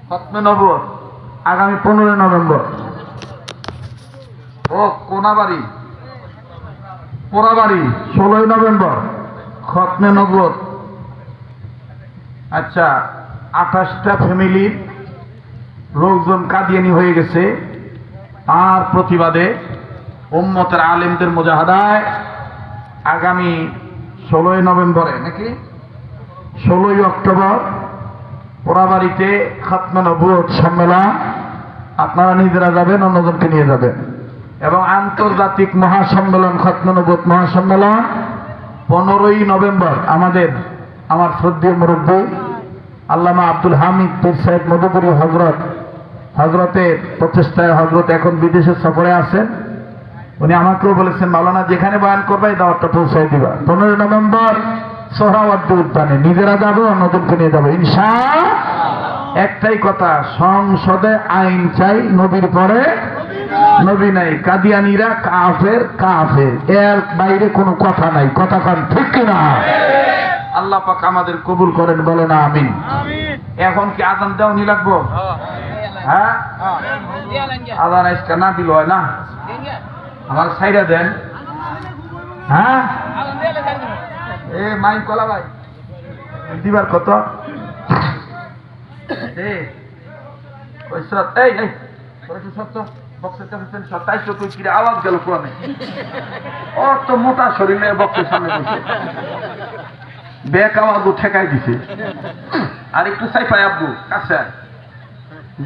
খতমে নবুয়ত আগামী 15 নভেম্বর। ও কোনাবাড়ি পোড়াবাড়ি 16 নভেম্বর খতমে নবুয়ত। আচ্ছা, 28টা ফ্যামিলির লোকজন কাদিয়ানি হয়ে গেছে। আর প্রতিবাদে উম্মতের আলেমদের মুজাহাদায় আগামী 16 নভেম্বরে নাকি 16 অক্টোবর পোড়াবাড়িতে খতমে নবুয়ত সম্মেলন। আপনারা নিজেরা যাবেন, অন্যজনকে নিয়ে যাবেন। এবং আন্তর্জাতিক মহাসম্মেলন খতমে নবুয়ত মহাসম্মেলন 15 নভেম্বর আমার শ্রদ্ধেয় মুরব্বী আল্লামা আব্দুল হামিদ পীর সাহেব মধুপুরী হজরতের প্রচেষ্টায়, হজরত এখন বিদেশের সফরে আছেন, উনি আমাকেও বলেছেন মাওলানা যেখানে বয়ান করবে এই দাওয়াতটা পৌঁছাই দিবা। 15 নভেম্বর সোহরাওয়ার্দী উদ্যানে নিজেরা যাবো অন্যদেরকে নিয়ে যাবো একটাই কথা, সংসদে আইন চাই, নবীর পরে নবী নাই। কাদিয়ানীরা কাফের কাফের, এর বাইরে কোনো কথা নাই। কথা কন ঠিক কিনা? আল্লাহ পাক আমাদের কবুল করেন, বলে না আমিন। এখন কি আজান দেওয়া নি লাগবো? হ্যাঁ, আজান আজকে না দিল হয় না, আমার সাইডা দেন। হ্যাঁ, এ মাইক কলা ভাই দিবার কত? এই আওয়াজ গেল কোরআনে, অত মোটা শরীরে বক্সের সামনে বসে ব্যাক আওয়াজ ঠেকাই দিছে। আর একটু সাইফাই আব্বু কাছে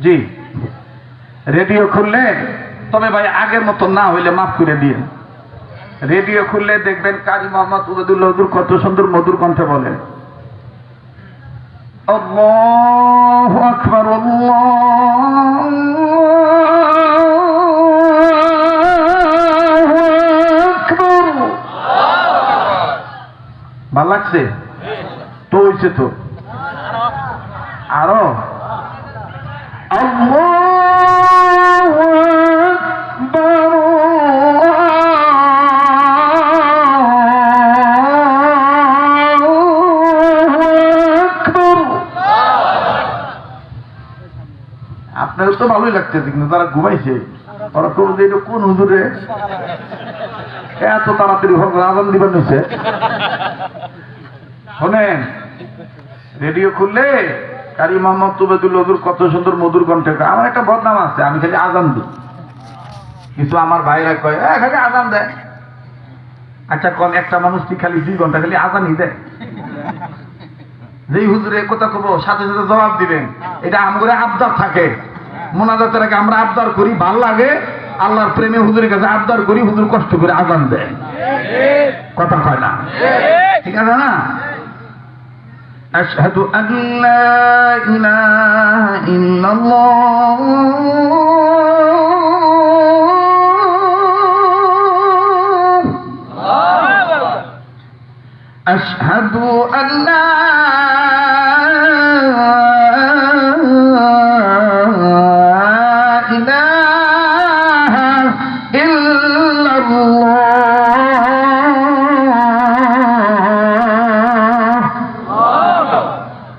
জি, রেডিও খুললে, তবে ভাই আগের মতো না হইলে মাফ করে দিয়ে, রেডিও খুললে দেখবেন কাজী মোহাম্মদ উবাইদুল্লাহ হুজুর কত সুন্দর মধুর কণ্ঠে বলেন, আল্লাহু আকবার, ভাল লাগছে তো? হইছে তো আরো আল্লাহু আকবার, আপনার তো ভালোই লাগতেছে, কিন্তু তারা ঘুমাইছে, ওরা কোনো দিন কোন হুজুরে এত তাড়াতাড়ি আজান দিবার নিছে। শোনেন, রেডিও খুললে কারি মোহাম্মদ উবাইদুল্লাহ হুজুর কত সুন্দর মধুর কণ্ঠে। আমার একটা বদনাম আছে, আমি খালি আজান দিই, কিছু আমার ভাইরা কয় খালি আজান দেয়। আচ্ছা কোন একটা মানুষ কি খালি 2 ঘন্টা খালি আজানই দেয়? যেই হুজুরে কথা কব সাথে সাথে জবাব দিবেন, এটা আমগরে আবদার থাকে। মোনাজাতের আগে আমরা আবদার করি, ভাল লাগে, আল্লাহর প্রেমে হুজুরের কাছে আবদার করি, হুজুর কষ্ট করে আজান দেয়, কথা কয় না? ঠিক আছে না? আশহাদু আল্লা ইলাহা ইল্লাল্লাহ আশহাদু আল্লা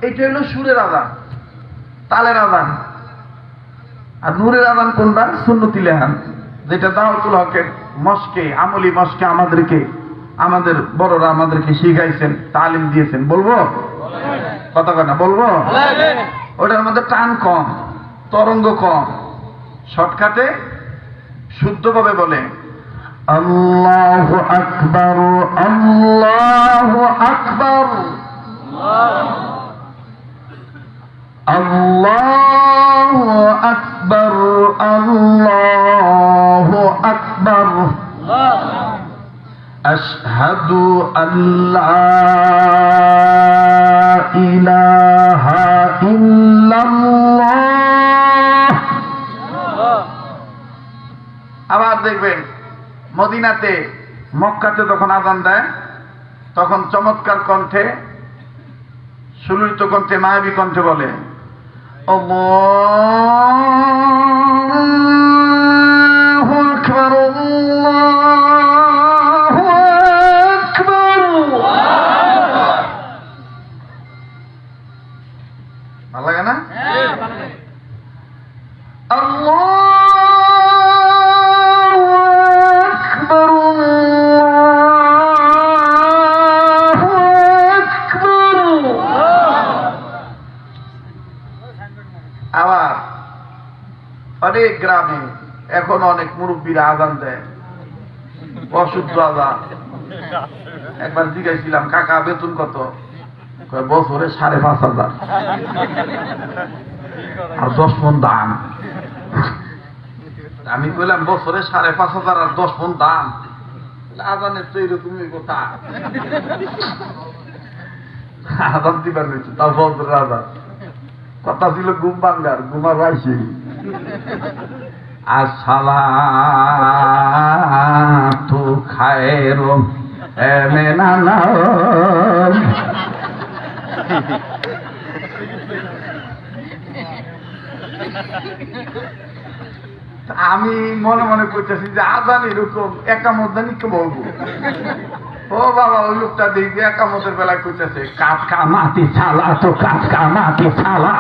এটা হলো সুরের আজান, তালের আজান। আর নূরের আজান কোনটা? সুন্নতি লেহান, যেটা দাওয়াতুল হকের মস্কে, আমলি মস্কে আমাদের বড়রা আমাদেরকে শিখাইছেন, তালিম দিয়েছেন। বলবো কথা কথা বলবো? ওটার মধ্যে টান কম, তরঙ্গ কম, শর্টকাটে শুদ্ধভাবে বলে আল্লাহু আকবার, আল্লাহু আকবার, আল্লাহু আকবার, আল্লাহু আকবার, আশহাদু আল্লা ইলাহা ইল্লাল্লাহ। আবার দেখবেন মদিনাতে, মক্কাতে যখন আজান দেয় তখন চমৎকার কণ্ঠে, সুললিত কণ্ঠে, মায়াবী কণ্ঠে বলে আল্লাহু আকবার, আল্লাহু আকবার। ভালো লাগে না? আল্লাহু আকবার, আল্লাহু আকবার। আবার অনেক গ্রামে এখন অনেক মুরব্বীরা আজান দেয়, অশুদ্ধ আজান। একবার জিজ্ঞাসিলাম, কাকা বেতন কত? বছরে 5,500 আর 10 মণ দান। আমি বললাম বছরে 5,500 আর 10 মণ দান, আজানের তো এরকমই কথা। আজান দিবার হয়েছে, তাও ফজরের আজান। কথা ছিল ঘুম ভাঙ্গার, ঘুমার আইসি আসসালাতু খায়রুম মেনা না আমি মনে মনে করতেছি যে আজান এরকম একামতদানি কে বলবো। ও বাবা, ওই লোকটা দেখবে একামতের বেলায় করতেছে কাজ কামাতি ছালা, তো কাজ কামাতি ছালা।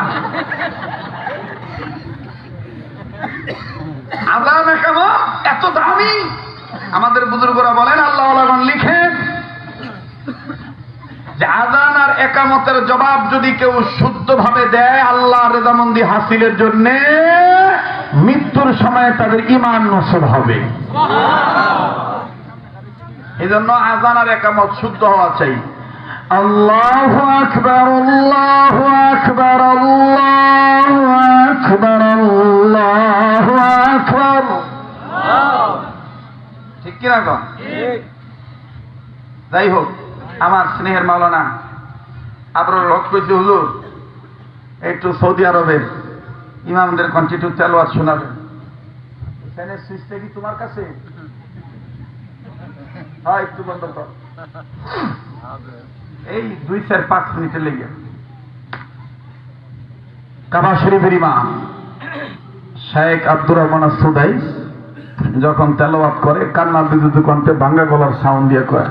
আজান একামত এত দামি। আমাদের বুজুর্গরা বলেন, আল্লাহ লিখেন যে আজান আর একামতের জবাব যদি কেউ শুদ্ধভাবে দেয় আল্লাহ রেজামন্দি হাসিলের জন্য মৃত্যুর সময় তাদের ঈমান নসল হবে। এই জন্য আজান আর একামত শুদ্ধ হওয়া চাই। আল্লাহু আকবার, আল্লাহু আকবার, আল্লাহু আকবার, আল্লাহু আকবার। ঠিক কিনা গো? যাই হোক, আমার স্নেহের মাওলানা আবরুল হক কইছে, হুজুর একটু সৌদি আরবের ইমামদের কন্টিনিউ তেলাওয়াত শোনাবেন। এখানে সুইচটা কি তোমার কাছে? হ্যাঁ, একটু বন্ধ কর। এই 2-4-5 মিনিটের লেগে কাবা শরীফের ইমাম শেখ আব্দুর রহমান সুদাইস যখন তেলাওয়াত করে কান্নার বিদ্যুৎ কণ্ঠে ভাঙ্গা গলার সাউন্ড দিয়ে কয়,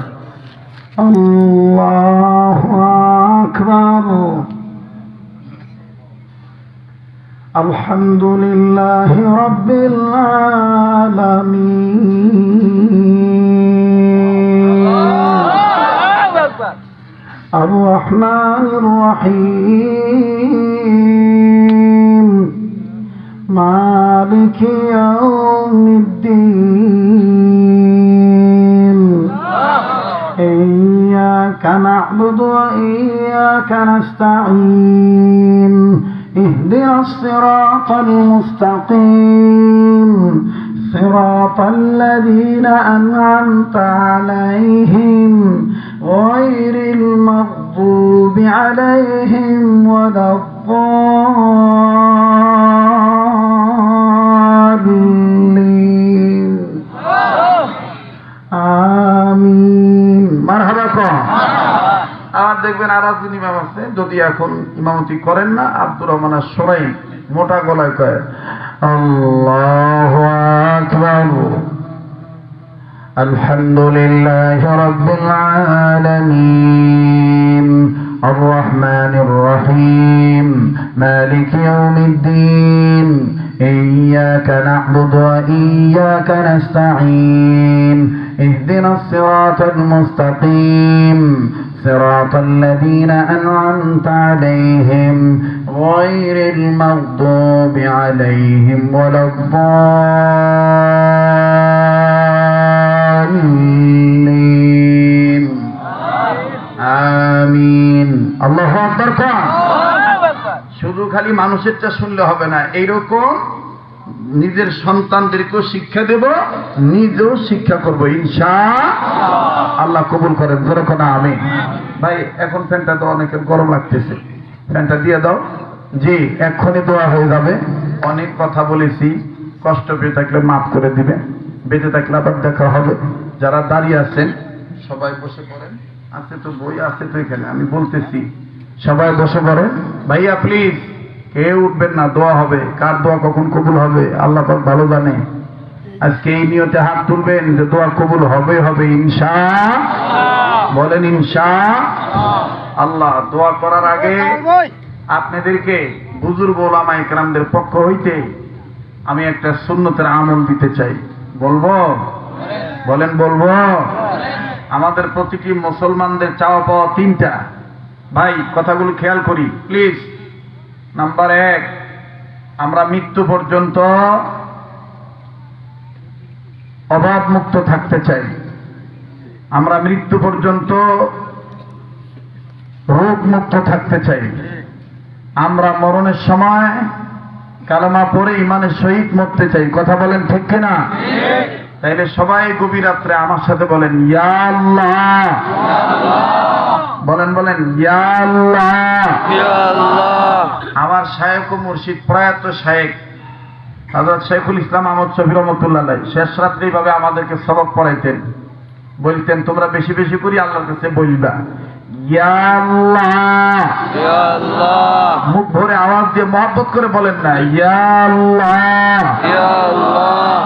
আল্লাহু আকবার, আলহামদুলিল্লাহি রাব্বিল আলামিন, আর রহমানির রহিম, মালিকি ইয়াউমিদ্দিন, ইয়্যাকা না'বুদু ওয়া ইয়্যাকা নাস্তাঈন, اهدنا الصراط المستقيم صراط الذين أنعمت عليهم غير المغضوب عليهم ولا الضالين آمين مرحبا। আর দেখবেন আর একজন ইমাম আছে, যদি এখন ইমামতি করেন না, আব্দুর রহমান সরাই মোটা গলায় কয়, আল্লাহু আকবার, আলহামদুলিল্লাহি রাব্বিল আলামিন, আর রহমানির রহিম, মালিকি ইয়াউমিদ্দিন, ইয়্যাকা না'বুদু ওয়া ইয়্যাকা নাস্তাঈন, ইহদিনাস সিরাতাল মুস্তাকিম صراط الذين أنعمت عليهم غير المغضوب عليهم ولا الضالين آمين الله أكبر। শুধু খালি মানুষেরটা শুনলে হবে না, এইরকম নিজের সন্তানদেরকেও শিক্ষা দেব, নিজেও শিক্ষা করব ইনশাআল্লাহ। আল্লাহ কবুল করেন, যেরকম আমি। ভাই এখন ফ্যানটা তো অনেকের গরম লাগতেছে, ফ্যানটা দিয়ে দাও। জি, এক্ষুনি দোয়া হয়ে যাবে। অনেক কথা বলেছি, কষ্ট পেয়ে থাকলে মাফ করে দিবে, বেঁচে থাকলে আবার দেখা হবে। যারা দাঁড়িয়ে আছেন সবাই বসে পড়েন, আছে তো বই আছে তো এখানে, আমি বলতেছি সবাই বসে পড়েন। ভাইয়া প্লিজ কেউ উঠবেন না, দোয়া হবে। কার দোয়া কখন কবুল হবে আল্লাহ পাক ভালো জানে। আজকে এই নিয়তে হাত তুলবেন যে দোয়া কবুল হবে হবে ইনশাআল্লাহ। বলেন ইনশাআল্লাহ। দোয়া করার আগে আপনাদেরকে বুজুর্গ ওলামায়ে কেরামদের পক্ষ হইতে আমি একটা সুন্নতের আমল দিতে চাই। বলবো? বলেন বলবো? আমাদের প্রতিটি মুসলমানদের চাওয়া পাওয়া 3টা। ভাই কথাগুলো খেয়াল করি প্লিজ। নাম্বার 1, আমরা মৃত্যু পর্যন্ত অভাব মুক্ত থাকতে চাই। আমরা মৃত্যু পর্যন্ত রোগ মুক্ত থাকতে চাই। আমরা মরণের সময় কালেমা পড়ে ইমানের সহিত মরতে চাই। কথা বলেন ঠিক কিনা? তাইলে সবাই গভীর রাত্রে আমার সাথে বলেন ইয়া আল্লাহ। বলেন বলেন ইয়া আল্লাহ। আমার শায়েখ ও মুর্শিদ প্রয়াত শায়েখ হযরত শাইখুল ইসলাম আহমদ শফি রহমাতুল্লাহ আলাইহি শেষ রাত্রে এইভাবে আমাদেরকে সবক পড়াইতেন। বলতেন তোমরা বেশি বেশি করে আল্লাহর কাছে বলবা ইয়া আল্লাহ, ইয়া আল্লাহ, মুখ ভরে আওয়াজ দিয়ে মহব্বত করে বলেন না ইয়া আল্লাহ। ইয়া আল্লাহ,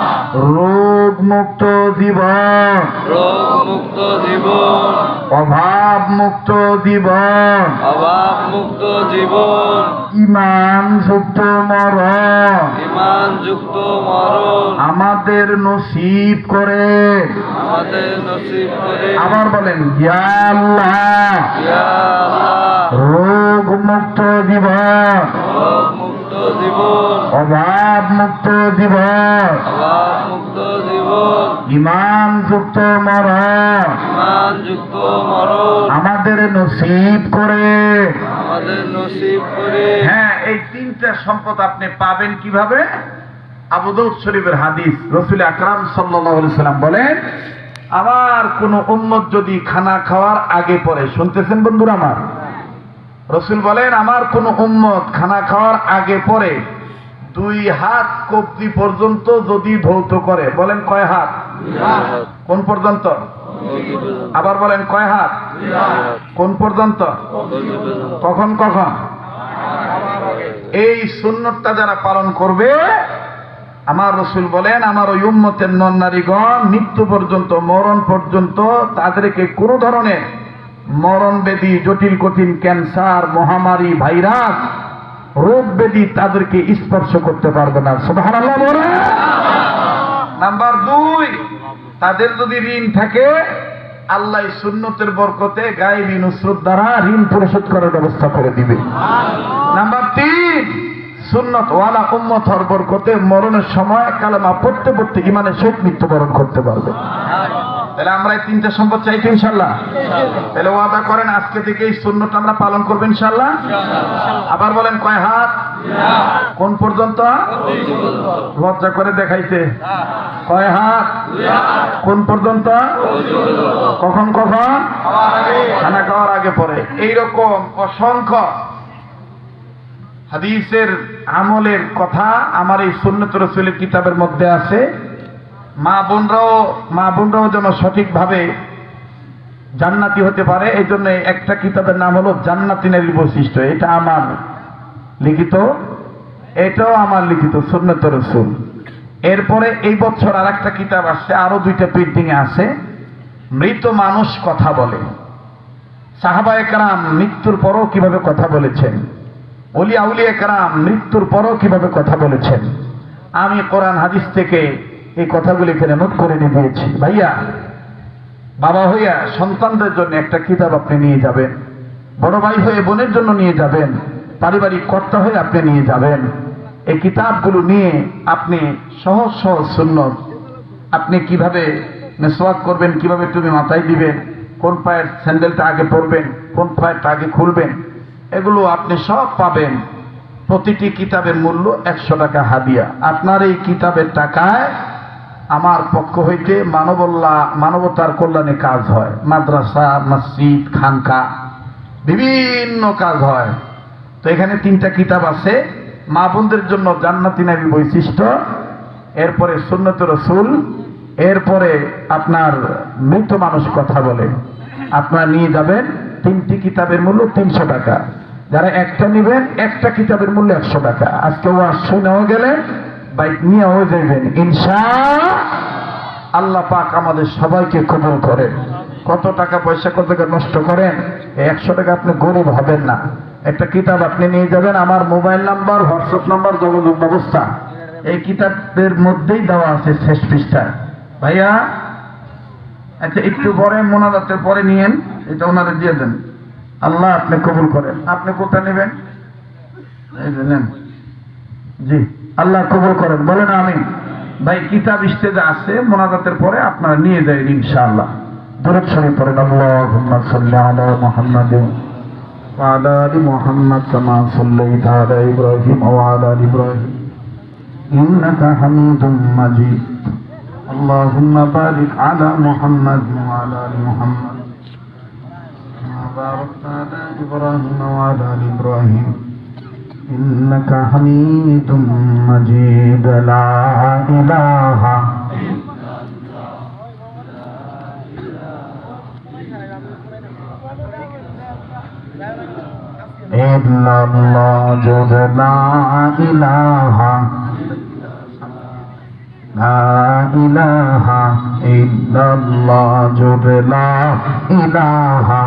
রোগ মুক্ত জীবন, রোগ মুক্ত জীবন, অভাব মুক্ত জীবন, অভাব মুক্ত জীবন, ঈমান যুক্ত মরণ ঈমান যুক্ত মরণ আমাদের নসিব করে। আমাদের নসিব করে। আবার বলেন ইয়া আল্লাহ, ইয়া আল্লাহ, রোগ মুক্ত জীবন, রোগ মুক্ত জীবন, অভাব মুক্ত জীবন, অভাব মুক্ত জীবন, ঈমান যুক্ত মরণ ঈমান যুক্ত মরণ আমাদের নসিব করে। আমাদের নসিব করে। হ্যাঁ, এই তিনটা সম্পদ আপনি পাবেন কিভাবে? আবু দাউদ শরীফের হাদিস, রাসূল আকরাম সাল্লাল্লাহু আলাইহি সাল্লাম বলেন, আমার কোন উম্মত যদি খানা খাওয়ার আগে পরে, শুনতেছেন বন্ধুরা আমার, রাসূল বলেন আমার কোন উম্মত খানা খাওয়ার আগে পরে 2 হাত কবজি পর্যন্ত যদি ধৌত করে, বলেন কয় হাত? কোন পর্যন্ত? আবার বলেন কয় হাত? কোন পর্যন্ত? কখন কখন? এই সুন্নতটা যারা পালন করবে, আমার রাসূল বলেন আমার ওই উম্মতের নর নারীগণ মৃত্যু পর্যন্ত, মরণ পর্যন্ত তাদেরকে কোনো ধরনের মরণ ব্যাধি, জটিল কঠিন ক্যান্সার, মহামারী, ভাইরাস, রোগ ব্যাধি তাদেরকে স্পর্শ করতে পারবে না। সুবহানাল্লাহ বলেন। নাম্বার 2, তাদের যদি ঋণ থাকে আল্লাহ সুন্নতের বরকতে গায়েবী নুসরত দ্বারা ঋণ পরিশোধ করার ব্যবস্থা করে দিবে। নাম্বার 3, সুন্নত ওয়ালা উম্মত হওয়ার বরকতে মরণের সময় কালেমা পড়তে পড়তে ঈমানের সহিত মৃত্যুবরণ করতে পারবে। তাহলে আমরা এই তিনটা সম্পদ চাইতে ইনশাআল্লাহ। তাহলে ওয়াদা করেন আজকে থেকে এই সুন্নতটা আমরা পালন করব ইনশাআল্লাহ। আবার বলেন কয় হাত? কোন পর্যন্ত? লজ্জা করে দেখাইতে। কয় হাত? কোন পর্যন্ত? কখন কখন? খানা খাওয়ার আগে পরে। এইরকম অসংখ্য হাদিসের আমলের কথা আমার এই সুন্নত রাসূলের কিতাবের মধ্যে আছে। মা বোনরাও যেন সঠিকভাবে জান্নাতি হতে পারে, এই জন্য একটা কিতাবের নাম হলো জান্নাতি নারীর বৈশিষ্ট্য। এটা আমার লিখিত, এটাও আমার লিখিত সুন্নত রাসূল। এরপরে এই বছর আর একটা কিতাব আসছে, আরো 2টা প্রিন্টিং এ আছে, মৃত মানুষ কথা বলে। সাহাবায়ে কেরাম মৃত্যুর পরও কিভাবে কথা বলেছেন, ওলি আউলিয়া কেরাম মৃত্যুর পরও কিভাবে কথা বলেছেন। আমি কোরআন হাদিস থেকে এই কথাগুলি এখানে নোট করে নিয়ে দিয়েছি। ভাইয়া, বাবা হইয়া সন্তানদের জন্য একটা কিতাব আপনি নিয়ে যাবেন, বড় ভাই হয়ে বোনের জন্য নিয়ে যাবেন, পারিবারিক কর্তা হয়ে আপনি নিয়ে যাবেন। এই কিতাবগুলো নিয়ে আপনি সহজ সহজ সুন্নত, আপনি কিভাবে মেসওয়াক করবেন, কিভাবে তুমি মাথায় দিবেন, কোন পায়ের স্যান্ডেলটা আগে পরবেন, কোন পায়েরটা আগে খুলবেন, এগুলো আপনি সব পাবেন। প্রতিটি কিতাবের মূল্য 100 টাকা হাদিয়া। আপনার এই কিতাবের টাকায় আমার পক্ষ হইতে মানবতার কল্যাণে কাজ হয়। মাদ্রাসা, মসজিদ, খানকা, বিভিন্ন কাজ হয়। তো এখানে 3টা কিতাব আছে। মা বোনদের জন্য জান্নাতি নারীর বৈশিষ্ট্য, এরপরে সুন্নত রাসূল, এরপরে আপনার মৃত মানুষ কথা বলে। আপনারা নিয়ে যাবেন। 3টি কিতাবের মূল্য 300 টাকা। যারা একটা নেবেন, একটা কিতাবের মূল্য 100 টাকা। আজকে ওয়াজ শুনেও গেলেন, বাইক নিয়েও যাবেন ইনশাআল্লাহ। পাক আমাদের সবাইকে কবুল করেন। কত টাকা পয়সা কত টাকা নষ্ট করেন, 100 টাকা আপনি গরিব হবেন না। একটা কিতাব আপনি নিয়ে যাবেন। আমার মোবাইল নাম্বার, হোয়াটসঅ্যাপ নাম্বার, যোগাযোগ ব্যবস্থা এই কিতাবের মধ্যেই দেওয়া আছে শেষ পৃষ্ঠায়। ভাইয়া আচ্ছা, একটু পরে মোনাজাতের পরে নিয়েন, এটা ওনারা দিয়ে দেন। আল্লাহ আপনি কবুল করেন। আপনি কোথায় নেবেন? এই যে নেন। জি, আল্লাহ কবুল করেন, বলেন আমিন। ভাই কিতাব স্টেজে আছে, মোনাজাতের পরে আপনারা নিয়ে যাবেন ইনশাআল্লাহ। দরুদ শরীফ পড়েন। আল্লাহুম্মা সাল্লি আলা মুহাম্মাদিন ওয়া আলা আলি মুহাম্মাদ কামা সাল্লাইতা আলা ইব্রাহিম ওয়া আলা আলি ইব্রাহিম ইন্নাকা হামিদুম মাজিদ। আল্লাহুম্মা বারিক আলা মুহাম্মাদ ওয়া আলা আলি মুহাম্মাদ কামা বারাকতা আলা ইব্রাহিম ওয়া আলা আলি ইব্রাহিম إنك حميد مجيد. لا إله ইল্লাল্লাহ জোরে লা ইলাহা লা ইলাহা ইল্লাল্লাহ জোরে লা ইলাহা